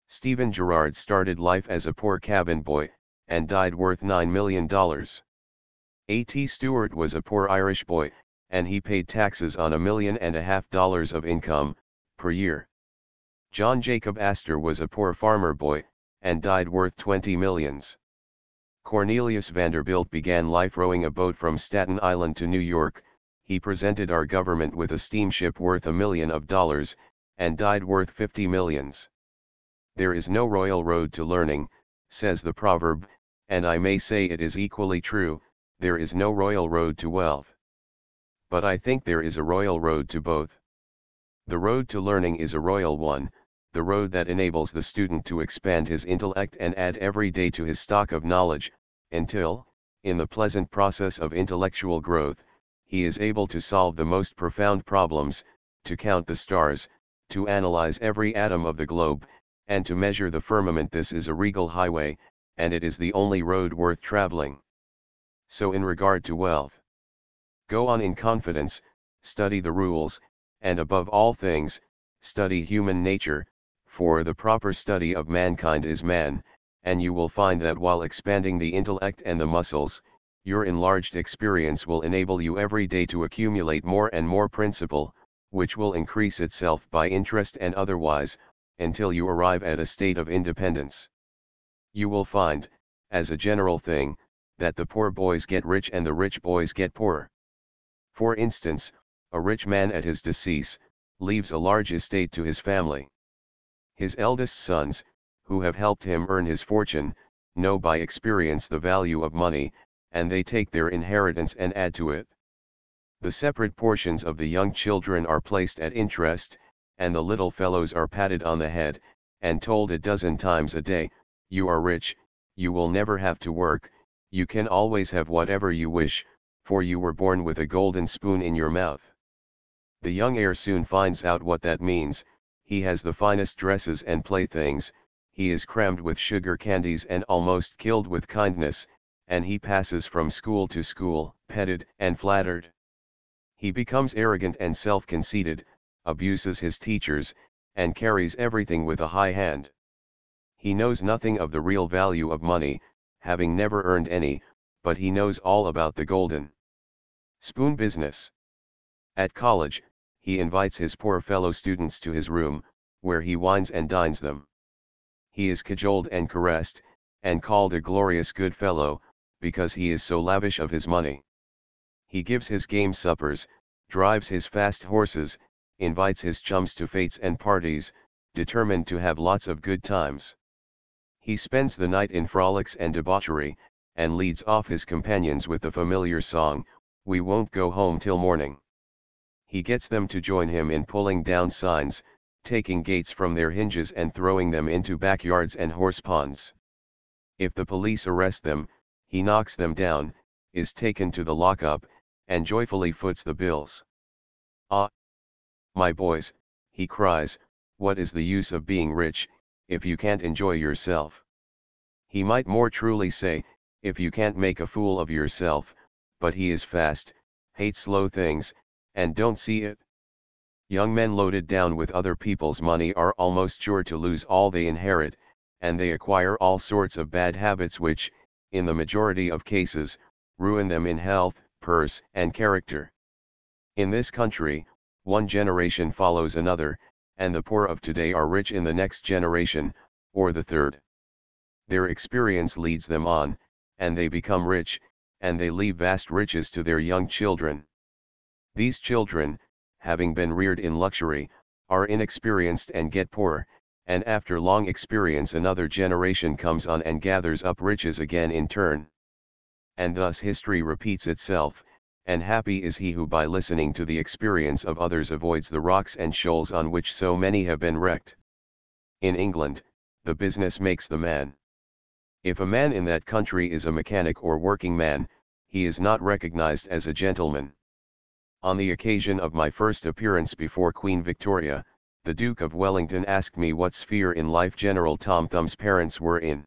Stephen Girard started life as a poor cabin boy, and died worth $9 million. A.T. Stewart was a poor Irish boy, and he paid taxes on $1.5 million of income, per year. John Jacob Astor was a poor farmer boy, and died worth 20 millions. Cornelius Vanderbilt began life rowing a boat from Staten Island to New York. He presented our government with a steamship worth $1 million, and died worth 50 millions. There is no royal road to learning, says the proverb, and I may say it is equally true, there is no royal road to wealth. But I think there is a royal road to both. The road to learning is a royal one, the road that enables the student to expand his intellect and add every day to his stock of knowledge, until, in the pleasant process of intellectual growth, he is able to solve the most profound problems, to count the stars, to analyze every atom of the globe, and to measure the firmament. This is a regal highway, and it is the only road worth traveling. So in regard to wealth, go on in confidence, study the rules, and above all things, study human nature, for the proper study of mankind is man, and you will find that while expanding the intellect and the muscles, your enlarged experience will enable you every day to accumulate more and more principle, which will increase itself by interest and otherwise, until you arrive at a state of independence. You will find, as a general thing, that the poor boys get rich and the rich boys get poor. For instance, a rich man at his decease, leaves a large estate to his family. His eldest sons, who have helped him earn his fortune, know by experience the value of money, and they take their inheritance and add to it. The separate portions of the young children are placed at interest, and the little fellows are patted on the head, and told a dozen times a day, "You are rich, you will never have to work, you can always have whatever you wish, for you were born with a golden spoon in your mouth." The young heir soon finds out what that means. He has the finest dresses and playthings, he is crammed with sugar candies and almost killed with kindness, and he passes from school to school, petted and flattered. He becomes arrogant and self-conceited, abuses his teachers, and carries everything with a high hand. He knows nothing of the real value of money, having never earned any, but he knows all about the golden spoon business. At college, he invites his poor fellow students to his room, where he wines and dines them. He is cajoled and caressed, and called a glorious good fellow, because he is so lavish of his money. He gives his game suppers, drives his fast horses, invites his chums to fetes and parties, determined to have lots of good times. He spends the night in frolics and debauchery, and leads off his companions with the familiar song, "We won't go home till morning." He gets them to join him in pulling down signs, taking gates from their hinges and throwing them into backyards and horse ponds. If the police arrest them, he knocks them down, is taken to the lockup, and joyfully foots the bills. "Ah, my boys," he cries, "what is the use of being rich, if you can't enjoy yourself?" He might more truly say, if you can't make a fool of yourself, but he is fast, hates slow things, and don't see it. Young men loaded down with other people's money are almost sure to lose all they inherit, and they acquire all sorts of bad habits which, in the majority of cases, ruin them in health, purse, and character. In this country, one generation follows another, and the poor of today are rich in the next generation, or the third. Their experience leads them on, and they become rich, and they leave vast riches to their young children. These children, having been reared in luxury, are inexperienced and get poor, and after long experience another generation comes on and gathers up riches again in turn. And thus history repeats itself, and happy is he who by listening to the experience of others avoids the rocks and shoals on which so many have been wrecked. In England, the business makes the man. If a man in that country is a mechanic or working man, he is not recognized as a gentleman. On the occasion of my first appearance before Queen Victoria, the Duke of Wellington asked me what sphere in life General Tom Thumb's parents were in.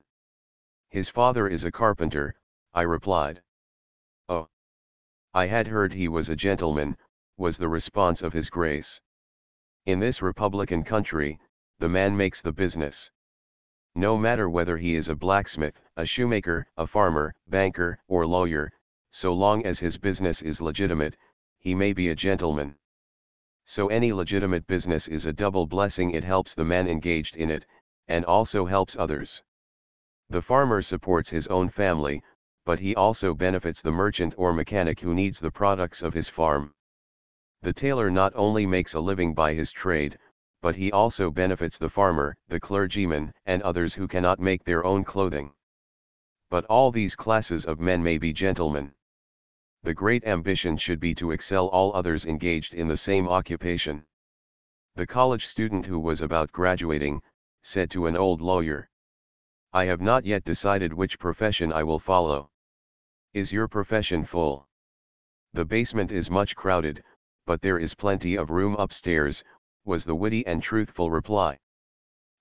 "His father is a carpenter," I replied. "Oh, I had heard he was a gentleman," was the response of His Grace. In this republican country, the man makes the business. No matter whether he is a blacksmith, a shoemaker, a farmer, banker, or lawyer, so long as his business is legitimate, he may be a gentleman. So any legitimate business is a double blessing. It helps the man engaged in it, and also helps others. The farmer supports his own family, but he also benefits the merchant or mechanic who needs the products of his farm. The tailor not only makes a living by his trade, but he also benefits the farmer, the clergyman, and others who cannot make their own clothing. But all these classes of men may be gentlemen. The great ambition should be to excel all others engaged in the same occupation. The college student who was about graduating, said to an old lawyer, "I have not yet decided which profession I will follow." "Is your profession full?" "The basement is much crowded, but there is plenty of room upstairs," was the witty and truthful reply.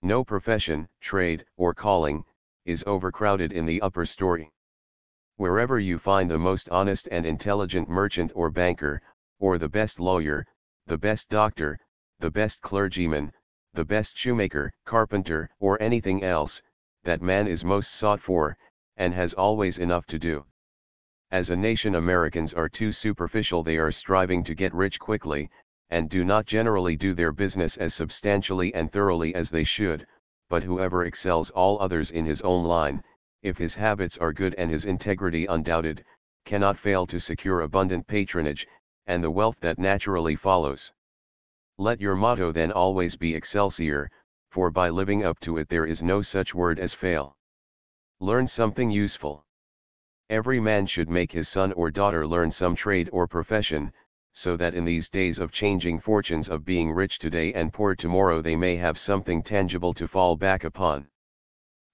No profession, trade, or calling, is overcrowded in the upper story. Wherever you find the most honest and intelligent merchant or banker, or the best lawyer, the best doctor, the best clergyman, the best shoemaker, carpenter, or anything else, that man is most sought for, and has always enough to do. As a nation, Americans are too superficial. They are striving to get rich quickly, and do not generally do their business as substantially and thoroughly as they should, but whoever excels all others in his own line, if his habits are good and his integrity undoubted, cannot fail to secure abundant patronage, and the wealth that naturally follows. Let your motto then always be Excelsior, for by living up to it there is no such word as fail. Learn something useful. Every man should make his son or daughter learn some trade or profession, so that in these days of changing fortunes, of being rich today and poor tomorrow, they may have something tangible to fall back upon.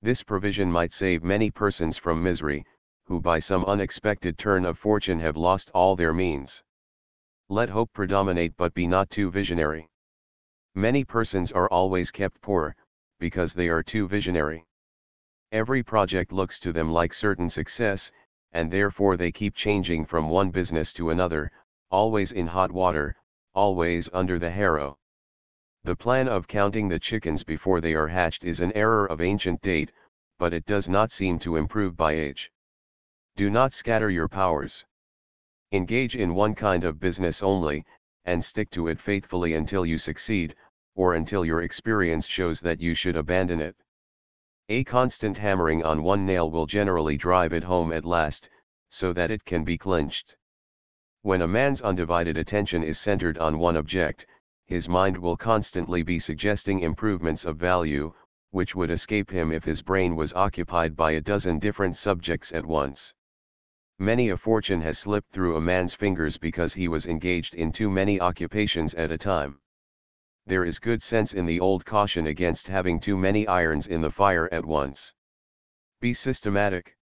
This provision might save many persons from misery, who by some unexpected turn of fortune have lost all their means. Let hope predominate, but be not too visionary. Many persons are always kept poor, because they are too visionary. Every project looks to them like certain success, and therefore they keep changing from one business to another, always in hot water, always under the harrow. The plan of counting the chickens before they are hatched is an error of ancient date, but it does not seem to improve by age. Do not scatter your powers. Engage in one kind of business only, and stick to it faithfully until you succeed, or until your experience shows that you should abandon it. A constant hammering on one nail will generally drive it home at last, so that it can be clinched. When a man's undivided attention is centered on one object, his mind will constantly be suggesting improvements of value, which would escape him if his brain was occupied by a dozen different subjects at once. Many a fortune has slipped through a man's fingers because he was engaged in too many occupations at a time. There is good sense in the old caution against having too many irons in the fire at once. Be systematic.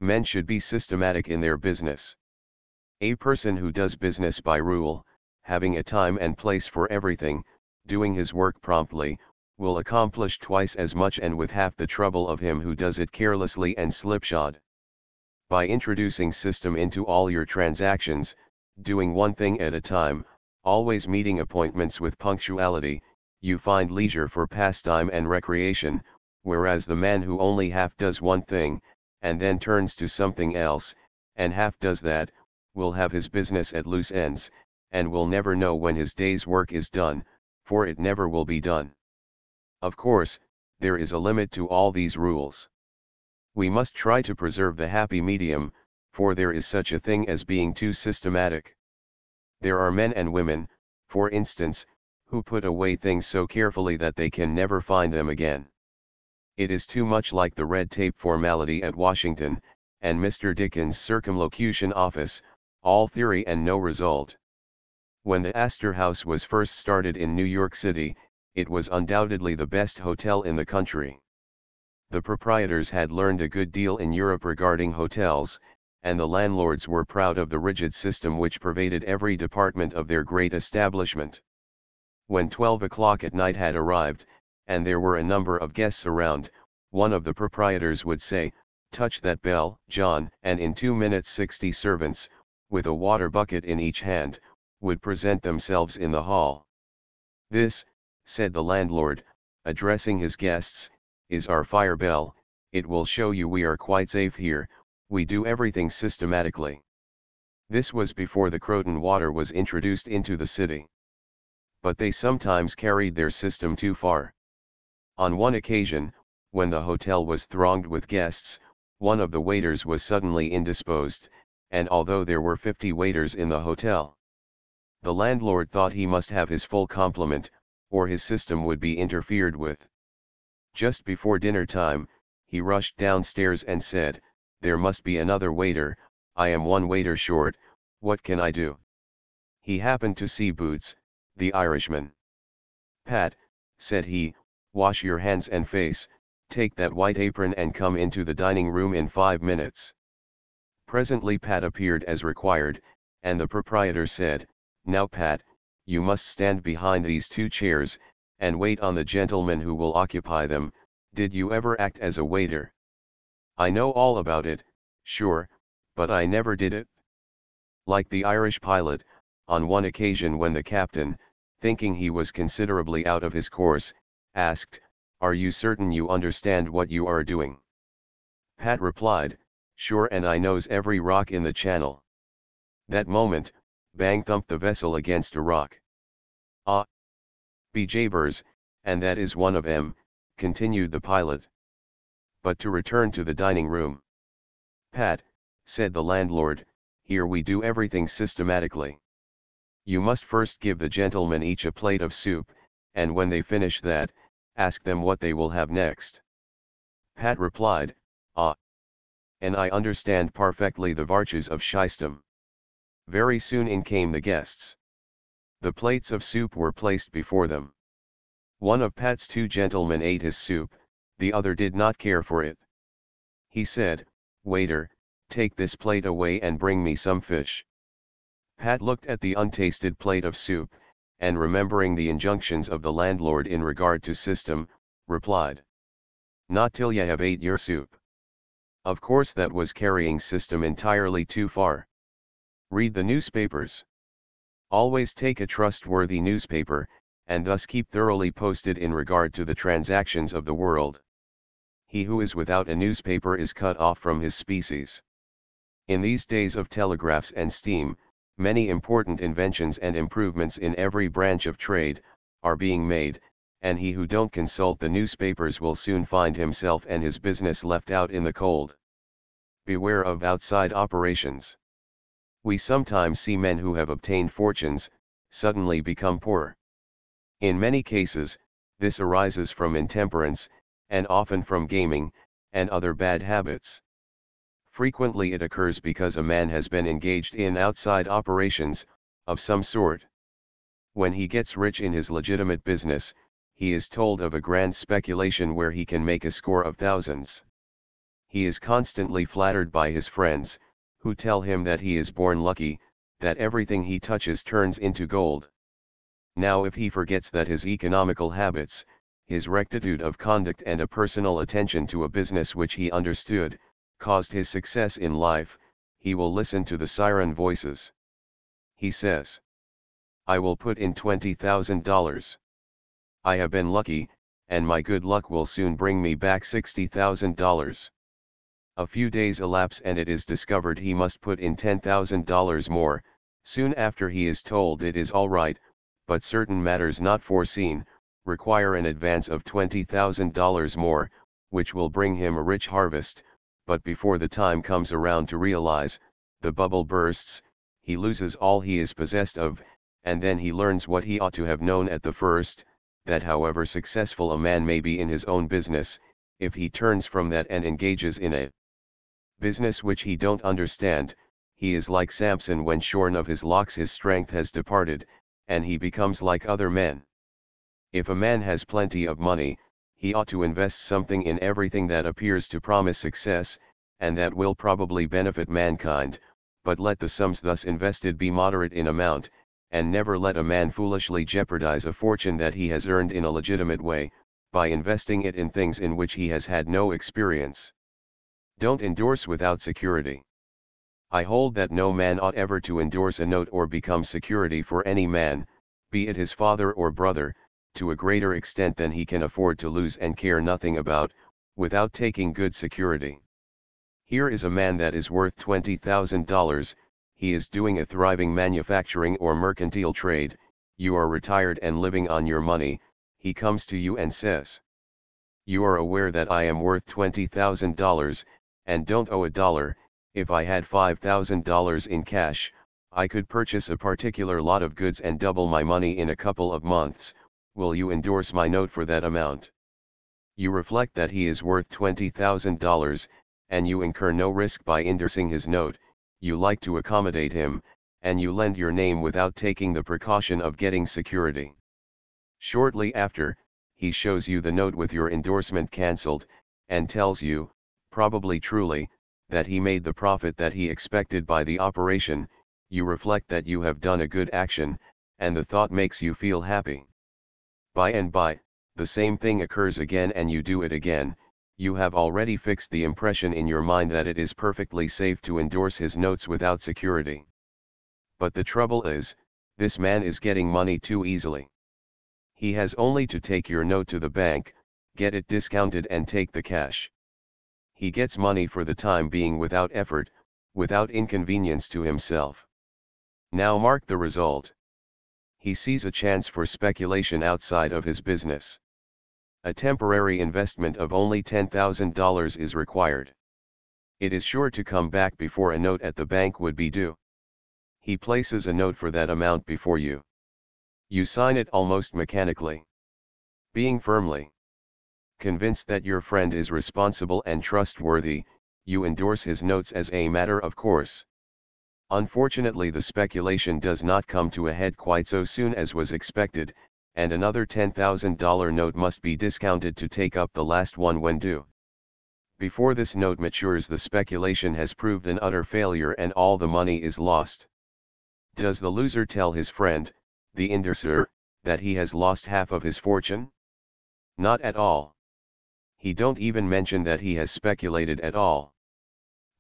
Men should be systematic in their business. A person who does business by rule, having a time and place for everything, doing his work promptly, will accomplish twice as much and with half the trouble of him who does it carelessly and slipshod. By introducing system into all your transactions, doing one thing at a time, always meeting appointments with punctuality, you find leisure for pastime and recreation, whereas the man who only half does one thing, and then turns to something else, and half does that, will have his business at loose ends, and will never know when his day's work is done, for it never will be done. Of course, there is a limit to all these rules. We must try to preserve the happy medium, for there is such a thing as being too systematic. There are men and women, for instance, who put away things so carefully that they can never find them again. It is too much like the red tape formality at Washington, and Mr. Dickens' circumlocution office, all theory and no result. When the Astor House was first started in New York City, it was undoubtedly the best hotel in the country. The proprietors had learned a good deal in Europe regarding hotels, and the landlords were proud of the rigid system which pervaded every department of their great establishment. When 12 o'clock at night had arrived, and there were a number of guests around, one of the proprietors would say, "Touch that bell, John," and in 2 minutes 60 servants, with a water bucket in each hand, would present themselves in the hall. "This," said the landlord, addressing his guests, "is our fire bell. It will show you we are quite safe here, we do everything systematically." This was before the Croton water was introduced into the city. But they sometimes carried their system too far. On one occasion, when the hotel was thronged with guests, one of the waiters was suddenly indisposed, and although there were 50 waiters in the hotel, the landlord thought he must have his full complement, or his system would be interfered with. Just before dinner time, he rushed downstairs and said, "There must be another waiter, I am one waiter short, what can I do?" He happened to see Boots, the Irishman. "Pat," said he, "wash your hands and face, take that white apron and come into the dining room in 5 minutes. Presently Pat appeared as required, and the proprietor said, "Now Pat, you must stand behind these 2 chairs, and wait on the gentleman who will occupy them. Did you ever act as a waiter?" "I know all about it, sure, but I never did it." Like the Irish pilot, on one occasion when the captain, thinking he was considerably out of his course, asked, "Are you certain you understand what you are doing?" Pat replied, "Sure, and I knows every rock in the channel." That moment, bang thumped the vessel against a rock. "Ah, be jabers, and that is one of 'em," continued the pilot. But to return to the dining room. "Pat," said the landlord, "here we do everything systematically. You must first give the gentlemen each a plate of soup, and when they finish that, ask them what they will have next." Pat replied, "Ah, and I understand perfectly the vartues of system." Very soon in came the guests. The plates of soup were placed before them. One of Pat's 2 gentlemen ate his soup, the other did not care for it. He said, "Waiter, take this plate away and bring me some fish." Pat looked at the untasted plate of soup, and remembering the injunctions of the landlord in regard to system, replied, "Not till ye have ate your soup." Of course that was carrying system entirely too far. Read the newspapers. Always take a trustworthy newspaper, and thus keep thoroughly posted in regard to the transactions of the world. He who is without a newspaper is cut off from his species. In these days of telegraphs and steam, many important inventions and improvements in every branch of trade are being made, and he who don't consult the newspapers will soon find himself and his business left out in the cold. Beware of outside operations. We sometimes see men who have obtained fortunes, suddenly become poor. In many cases, this arises from intemperance, and often from gaming, and other bad habits. Frequently it occurs because a man has been engaged in outside operations, of some sort. When he gets rich in his legitimate business, he is told of a grand speculation where he can make a score of thousands. He is constantly flattered by his friends, who tell him that he is born lucky, that everything he touches turns into gold. Now if he forgets that his economical habits, his rectitude of conduct and a personal attention to a business which he understood, caused his success in life, he will listen to the siren voices. He says, "I will put in $20,000. I have been lucky, and my good luck will soon bring me back $60,000. A few days elapse and it is discovered he must put in $10,000 more. Soon after he is told it is all right, but certain matters not foreseen, require an advance of $20,000 more, which will bring him a rich harvest, but before the time comes around to realize, the bubble bursts, he loses all he is possessed of, and then he learns what he ought to have known at the first, that however successful a man may be in his own business, if he turns from that and engages in a business which he don't understand, he is like Samson when shorn of his locks his strength has departed, and he becomes like other men. If a man has plenty of money, he ought to invest something in everything that appears to promise success, and that will probably benefit mankind, but let the sums thus invested be moderate in amount, and never let a man foolishly jeopardize a fortune that he has earned in a legitimate way, by investing it in things in which he has had no experience. Don't endorse without security. I hold that no man ought ever to endorse a note or become security for any man, be it his father or brother, to a greater extent than he can afford to lose and care nothing about, without taking good security. Here is a man that is worth $20,000, he is doing a thriving manufacturing or mercantile trade, you are retired and living on your money, he comes to you and says, "You are aware that I am worth $20,000, and don't owe a dollar. If I had $5,000 in cash, I could purchase a particular lot of goods and double my money in a couple of months. Will you endorse my note for that amount?" You reflect that he is worth $20,000, and you incur no risk by endorsing his note, you like to accommodate him, and you lend your name without taking the precaution of getting security. Shortly after, he shows you the note with your endorsement cancelled, and tells you, probably truly, that he made the profit that he expected by the operation. You reflect that you have done a good action, and the thought makes you feel happy. By and by, the same thing occurs again and you do it again. You have already fixed the impression in your mind that it is perfectly safe to endorse his notes without security. But the trouble is, this man is getting money too easily. He has only to take your note to the bank, get it discounted and take the cash. He gets money for the time being without effort, without inconvenience to himself. Now mark the result. He sees a chance for speculation outside of his business. A temporary investment of only $10,000 is required. It is sure to come back before a note at the bank would be due. He places a note for that amount before you. You sign it almost mechanically. Being firmly convinced that your friend is responsible and trustworthy, you endorse his notes as a matter of course. Unfortunately, the speculation does not come to a head quite so soon as was expected, and another $10,000 note must be discounted to take up the last one when due. Before this note matures, the speculation has proved an utter failure and all the money is lost. Does the loser tell his friend, the endorser, that he has lost half of his fortune? Not at all. He don't even mention that he has speculated at all.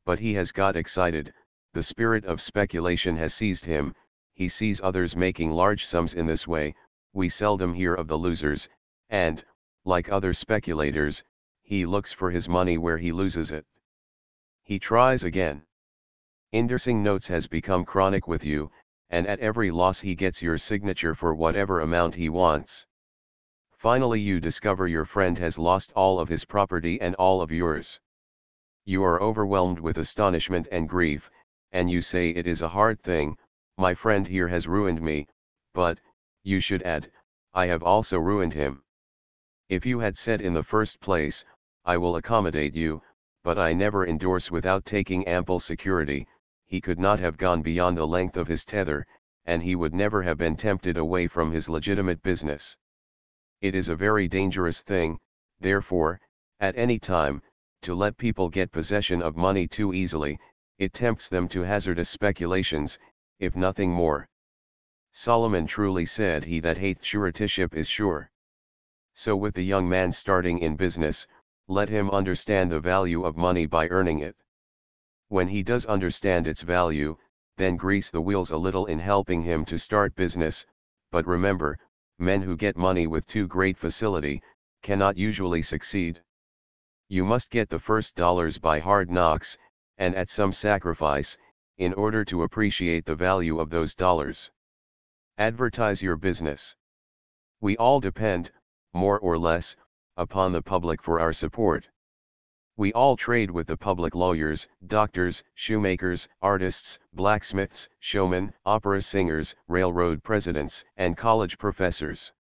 But he has got excited, the spirit of speculation has seized him, he sees others making large sums in this way. We seldom hear of the losers, and, like other speculators, he looks for his money where he loses it. He tries again. Endorsing notes has become chronic with you, and at every loss he gets your signature for whatever amount he wants. Finally you discover your friend has lost all of his property and all of yours. You are overwhelmed with astonishment and grief, and you say it is a hard thing, my friend here has ruined me, but, you should add, I have also ruined him. If you had said in the first place, I will accommodate you, but I never endorse without taking ample security, he could not have gone beyond the length of his tether, and he would never have been tempted away from his legitimate business. It is a very dangerous thing, therefore, at any time, to let people get possession of money too easily. It tempts them to hazardous speculations, if nothing more. Solomon truly said, he that hateth suretyship is sure. So with the young man starting in business, let him understand the value of money by earning it. When he does understand its value, then grease the wheels a little in helping him to start business, but remember, men who get money with too great facility, cannot usually succeed. You must get the first dollars by hard knocks, and at some sacrifice, in order to appreciate the value of those dollars. Advertise your business. We all depend, more or less, upon the public for our support. We all trade with the public: lawyers, doctors, shoemakers, artists, blacksmiths, showmen, opera singers, railroad presidents, and college professors.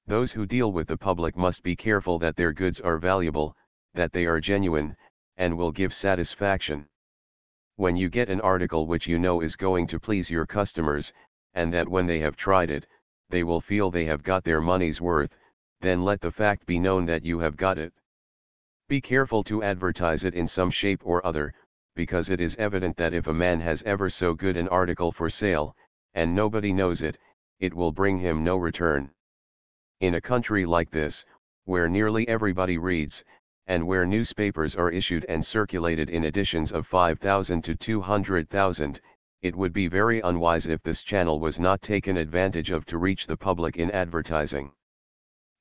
Those who deal with the public must be careful that their goods are valuable, that they are genuine, and will give satisfaction. When you get an article which you know is going to please your customers, and that when they have tried it, they will feel they have got their money's worth, then let the fact be known that you have got it. Be careful to advertise it in some shape or other, because it is evident that if a man has ever so good an article for sale, and nobody knows it, it will bring him no return. In a country like this, where nearly everybody reads, and where newspapers are issued and circulated in editions of 5,000 to 200,000, it would be very unwise if this channel was not taken advantage of to reach the public in advertising.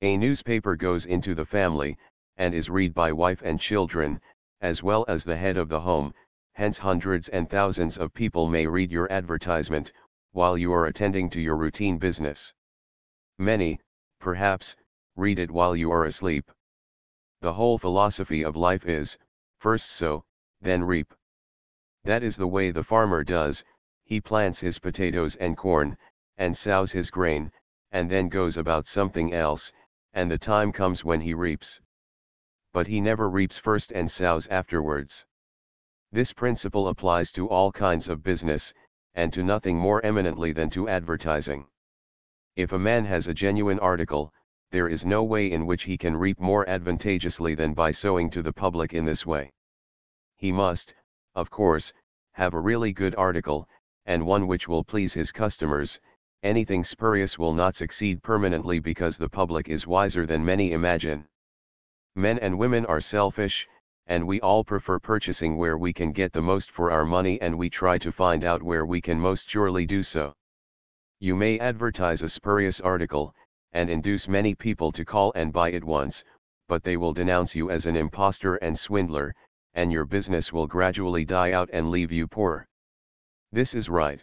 A newspaper goes into the family, and is read by wife and children, as well as the head of the home, hence hundreds and thousands of people may read your advertisement, while you are attending to your routine business. Many, perhaps, read it while you are asleep. The whole philosophy of life is, first sow, then reap. That is the way the farmer does. He plants his potatoes and corn, and sows his grain, and then goes about something else, and the time comes when he reaps. But he never reaps first and sows afterwards. This principle applies to all kinds of business, and to nothing more eminently than to advertising. If a man has a genuine article, there is no way in which he can reap more advantageously than by sowing to the public in this way. He must, of course, have a really good article, and one which will please his customers. Anything spurious will not succeed permanently, because the public is wiser than many imagine. Men and women are selfish, and we all prefer purchasing where we can get the most for our money, and we try to find out where we can most surely do so. You may advertise a spurious article, and induce many people to call and buy it once, but they will denounce you as an impostor and swindler, and your business will gradually die out and leave you poor. This is right.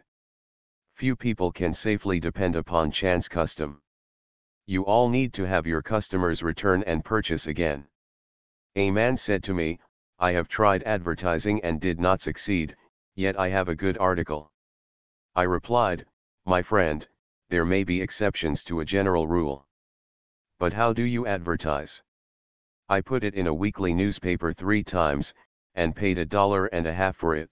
Few people can safely depend upon chance custom. You all need to have your customers return and purchase again. A man said to me, I have tried advertising and did not succeed, yet I have a good article. I replied, my friend, there may be exceptions to a general rule. But how do you advertise? I put it in a weekly newspaper 3 times, and paid $1.50 for it.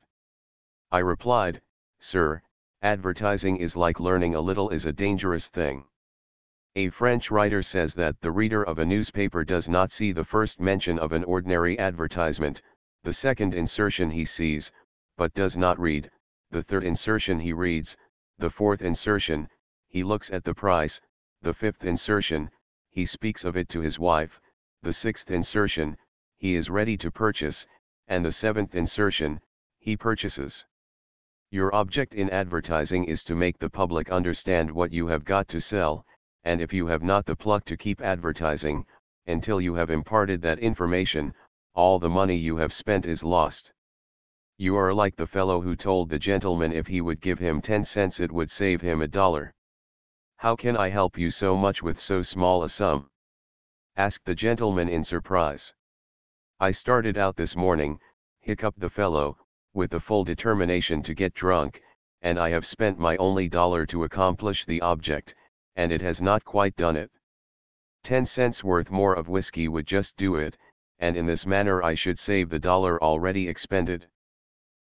I replied, sir, advertising is like learning a little is a dangerous thing. A French writer says that the reader of a newspaper does not see the first mention of an ordinary advertisement, the second insertion he sees, but does not read, the third insertion he reads, the fourth insertion, he looks at the price, the fifth insertion, he speaks of it to his wife, the sixth insertion, he is ready to purchase, and the seventh insertion, he purchases. Your object in advertising is to make the public understand what you have got to sell, and if you have not the pluck to keep advertising, until you have imparted that information, all the money you have spent is lost. You are like the fellow who told the gentleman if he would give him 10 cents it would save him $1. How can I help you so much with so small a sum? Asked the gentleman in surprise. I started out this morning, hiccuped the fellow, with the full determination to get drunk, and I have spent my only $1 to accomplish the object, and it has not quite done it. 10 cents worth more of whiskey would just do it, and in this manner I should save the dollar already expended.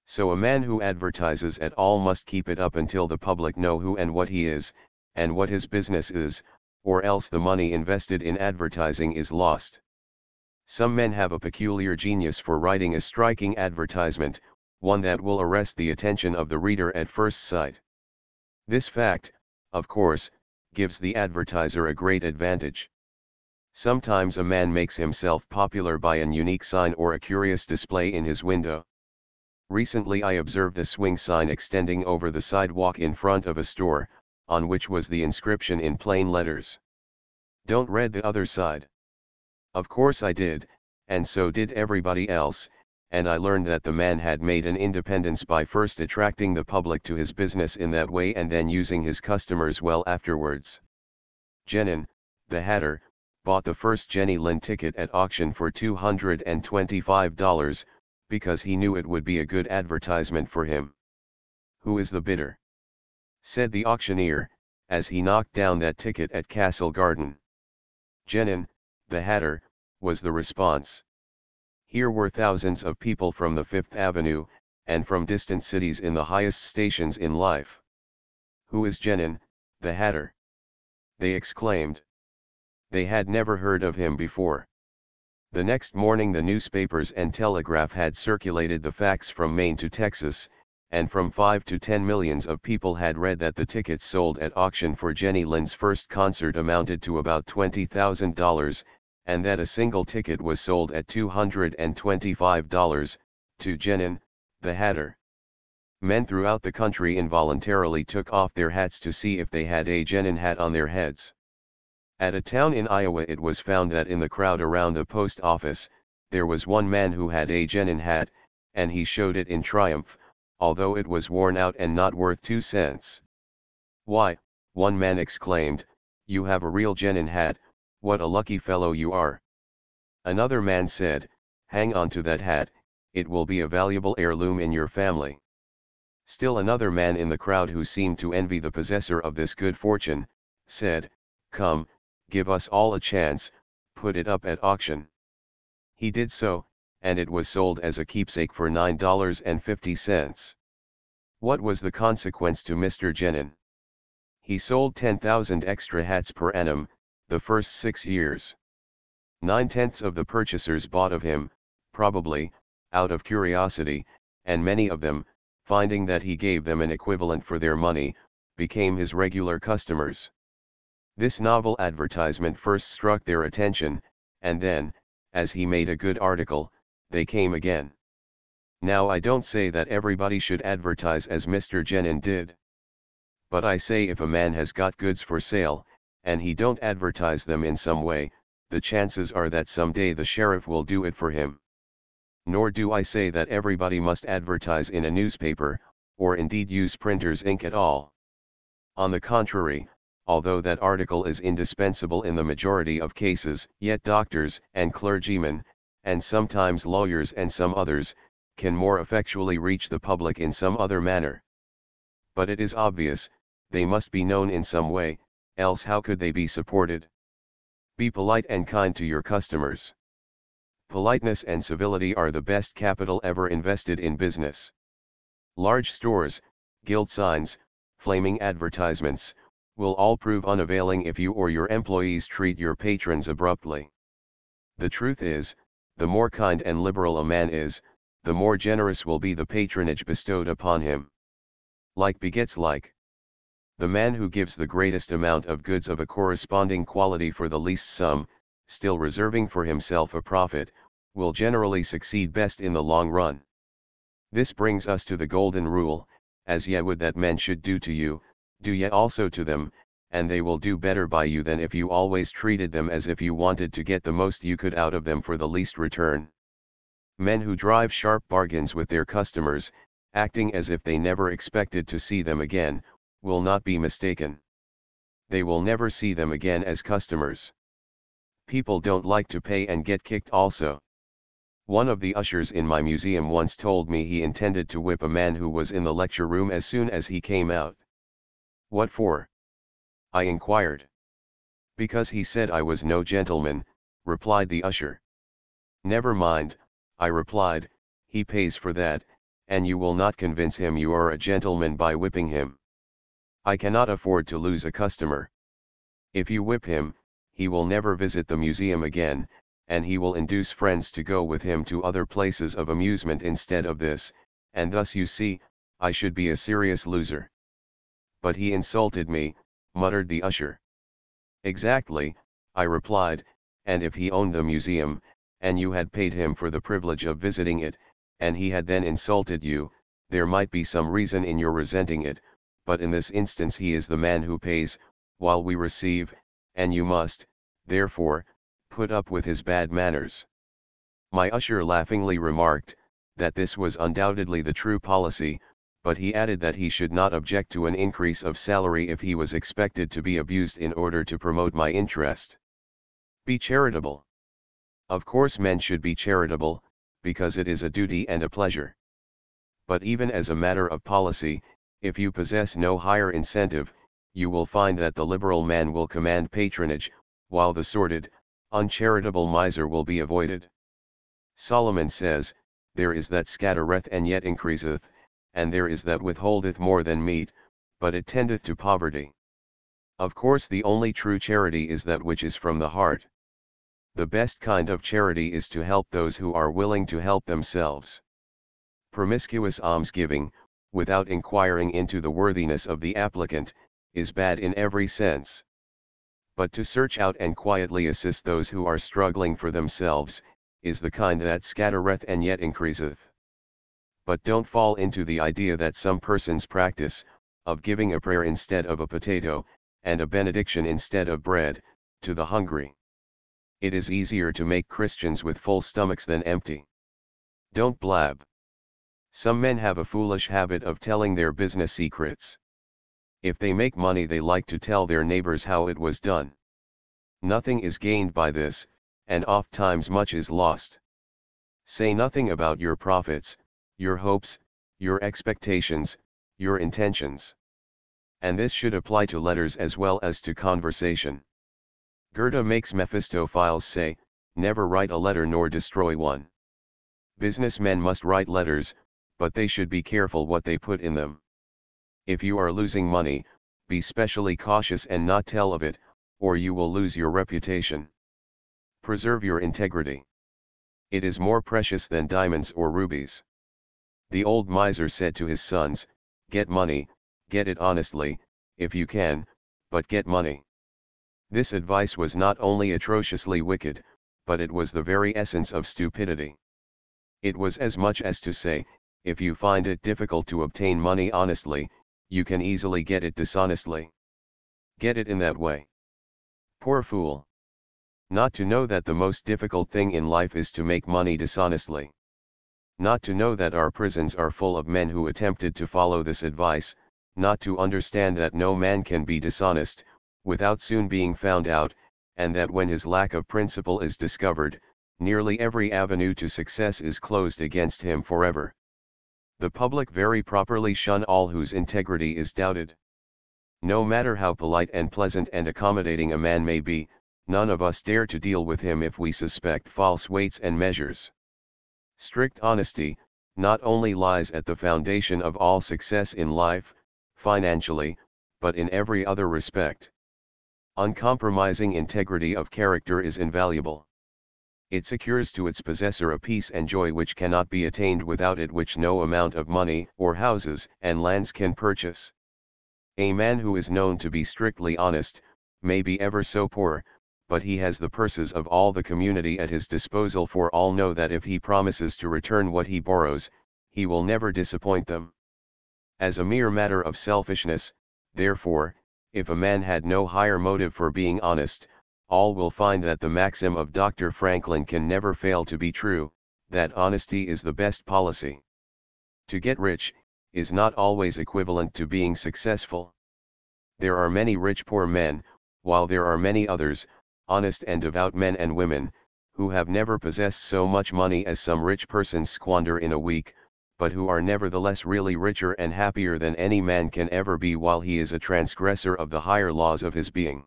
So a man who advertises at all must keep it up until the public know who and what he is, and what his business is, or else the money invested in advertising is lost. Some men have a peculiar genius for writing a striking advertisement, one that will arrest the attention of the reader at first sight. This fact, of course, gives the advertiser a great advantage. Sometimes a man makes himself popular by an unique sign or a curious display in his window. Recently I observed a swing sign extending over the sidewalk in front of a store, on which was the inscription in plain letters, "Don't read the other side." Of course I did, and so did everybody else, and I learned that the man had made an independence by first attracting the public to his business in that way and then using his customers well afterwards. Genin, the hatter, bought the first Jenny Lind ticket at auction for $225, because he knew it would be a good advertisement for him. "Who is the bidder?" said the auctioneer, as he knocked down that ticket at Castle Garden. "Genin, the hatter," was the response. Here were thousands of people from the Fifth Avenue, and from distant cities in the highest stations in life. "Who is Genin, the hatter?" they exclaimed. They had never heard of him before. The next morning the newspapers and telegraph had circulated the facts from Maine to Texas, and from 5 to 10 millions of people had read that the tickets sold at auction for Jenny Lind's first concert amounted to about $20,000, and that a single ticket was sold at $225, to Genin, the hatter. Men throughout the country involuntarily took off their hats to see if they had a Genin hat on their heads. At a town in Iowa it was found that in the crowd around the post office, there was one man who had a Genin hat, and he showed it in triumph, although it was worn out and not worth 2 cents. "Why," one man exclaimed, "you have a real Genin hat, what a lucky fellow you are." Another man said, "Hang on to that hat, it will be a valuable heirloom in your family." Still another man in the crowd, who seemed to envy the possessor of this good fortune, said, "Come, give us all a chance, put it up at auction." He did so, and it was sold as a keepsake for $9.50. What was the consequence to Mr. Genin? He sold 10,000 extra hats per annum, the first 6 years. 9/10 of the purchasers bought of him, probably, out of curiosity, and many of them, finding that he gave them an equivalent for their money, became his regular customers. This novel advertisement first struck their attention, and then, as he made a good article, they came again. Now I don't say that everybody should advertise as Mr. Genin did. But I say if a man has got goods for sale, and he don't advertise them in some way, the chances are that someday the sheriff will do it for him. Nor do I say that everybody must advertise in a newspaper, or indeed use printer's ink at all. On the contrary, although that article is indispensable in the majority of cases, yet doctors and clergymen, and sometimes lawyers and some others, can more effectually reach the public in some other manner. But it is obvious, they must be known in some way, else how could they be supported? Be polite and kind to your customers. Politeness and civility are the best capital ever invested in business. Large stores, gilt signs, flaming advertisements, will all prove unavailing if you or your employees treat your patrons abruptly. The truth is, the more kind and liberal a man is, the more generous will be the patronage bestowed upon him. Like begets like. The man who gives the greatest amount of goods of a corresponding quality for the least sum, still reserving for himself a profit, will generally succeed best in the long run. This brings us to the golden rule, as ye would that men should do to you, do ye also to them, and they will do better by you than if you always treated them as if you wanted to get the most you could out of them for the least return. Men who drive sharp bargains with their customers, acting as if they never expected to see them again, will not be mistaken. They will never see them again as customers. People don't like to pay and get kicked also. One of the ushers in my museum once told me he intended to whip a man who was in the lecture room as soon as he came out. "What for?" I inquired. Because he said I was no gentleman, replied the usher. Never mind, I replied, he pays for that, and you will not convince him you are a gentleman by whipping him. I cannot afford to lose a customer. If you whip him, he will never visit the museum again, and he will induce friends to go with him to other places of amusement instead of this, and thus you see, I should be a serious loser. But he insulted me, muttered the usher. Exactly, I replied, and if he owned the museum, and you had paid him for the privilege of visiting it, and he had then insulted you, there might be some reason in your resenting it, but in this instance he is the man who pays, while we receive, and you must, therefore, put up with his bad manners. My usher laughingly remarked, that this was undoubtedly the true policy, but he added that he should not object to an increase of salary if he was expected to be abused in order to promote my interest. Be charitable. Of course men should be charitable, because it is a duty and a pleasure. But even as a matter of policy, if you possess no higher incentive, you will find that the liberal man will command patronage, while the sordid, uncharitable miser will be avoided. Solomon says, there is that scattereth and yet increaseth, and there is that withholdeth more than meet, but it tendeth to poverty. Of course the only true charity is that which is from the heart. The best kind of charity is to help those who are willing to help themselves. Promiscuous almsgiving, without inquiring into the worthiness of the applicant, is bad in every sense. But to search out and quietly assist those who are struggling for themselves, is the kind that scattereth and yet increaseth. But don't fall into the idea that some persons practice, of giving a prayer instead of a potato, and a benediction instead of bread, to the hungry. It is easier to make Christians with full stomachs than empty. Don't blab. Some men have a foolish habit of telling their business secrets. If they make money they like to tell their neighbors how it was done. Nothing is gained by this, and oft-times much is lost. Say nothing about your profits, your hopes, your expectations, your intentions. And this should apply to letters as well as to conversation. Goethe makes Mephistopheles say, never write a letter nor destroy one. Businessmen must write letters, but they should be careful what they put in them. If you are losing money, be specially cautious and not tell of it, or you will lose your reputation. Preserve your integrity. It is more precious than diamonds or rubies. The old miser said to his sons, get money, get it honestly, if you can, but get money. This advice was not only atrociously wicked, but it was the very essence of stupidity. It was as much as to say, if you find it difficult to obtain money honestly, you can easily get it dishonestly. Get it in that way. Poor fool. Not to know that the most difficult thing in life is to make money dishonestly. Not to know that our prisons are full of men who attempted to follow this advice, not to understand that no man can be dishonest, without soon being found out, and that when his lack of principle is discovered, nearly every avenue to success is closed against him forever. The public very properly shun all whose integrity is doubted. No matter how polite and pleasant and accommodating a man may be, none of us dare to deal with him if we suspect false weights and measures. Strict honesty, not only lies at the foundation of all success in life, financially, but in every other respect. Uncompromising integrity of character is invaluable. It secures to its possessor a peace and joy which cannot be attained without it, which no amount of money or houses and lands can purchase. A man who is known to be strictly honest, may be ever so poor, but he has the purses of all the community at his disposal, for all know that if he promises to return what he borrows, he will never disappoint them. As a mere matter of selfishness, therefore, if a man had no higher motive for being honest, all will find that the maxim of Dr. Franklin can never fail to be true, that honesty is the best policy. To get rich, is not always equivalent to being successful. There are many rich poor men, while there are many others, honest and devout men and women, who have never possessed so much money as some rich persons squander in a week, but who are nevertheless really richer and happier than any man can ever be while he is a transgressor of the higher laws of his being.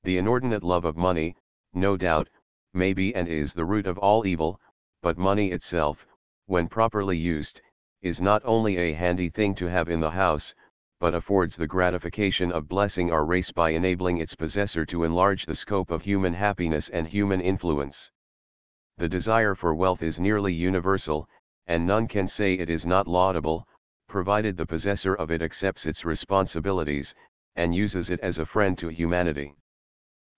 The inordinate love of money, no doubt, may be and is the root of all evil, but money itself, when properly used, is not only a handy thing to have in the house, but affords the gratification of blessing our race by enabling its possessor to enlarge the scope of human happiness and human influence. The desire for wealth is nearly universal, and none can say it is not laudable, provided the possessor of it accepts its responsibilities, and uses it as a friend to humanity.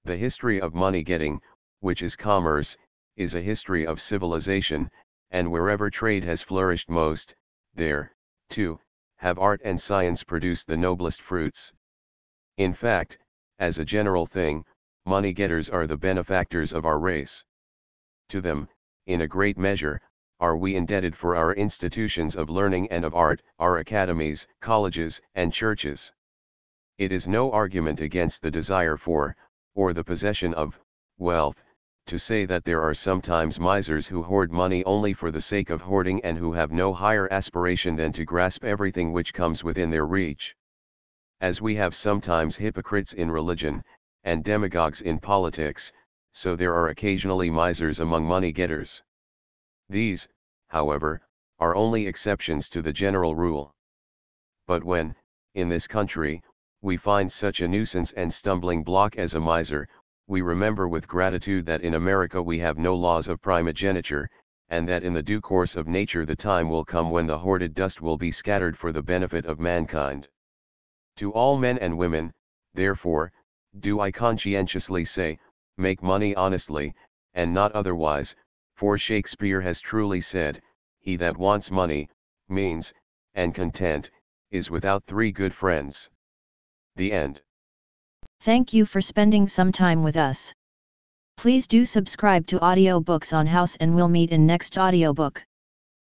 The history of money-getting, which is commerce, is a history of civilization, and wherever trade has flourished most, there, too, have art and science produced the noblest fruits. In fact, as a general thing, money-getters are the benefactors of our race. To them, in a great measure, are we indebted for our institutions of learning and of art, our academies, colleges, and churches. It is no argument against the desire for, or the possession of, wealth, to say that there are sometimes misers who hoard money only for the sake of hoarding and who have no higher aspiration than to grasp everything which comes within their reach. As we have sometimes hypocrites in religion, and demagogues in politics, so there are occasionally misers among money-getters. These, however, are only exceptions to the general rule. But when, in this country, we find such a nuisance and stumbling block as a miser, we remember with gratitude that in America we have no laws of primogeniture, and that in the due course of nature the time will come when the hoarded dust will be scattered for the benefit of mankind. To all men and women, therefore, do I conscientiously say, make money honestly, and not otherwise, for Shakespeare has truly said, he that wants money, means, and content, is without 3 good friends. The end. Thank you for spending some time with us. Please do subscribe to Audiobooks on House and we'll meet in next audiobook.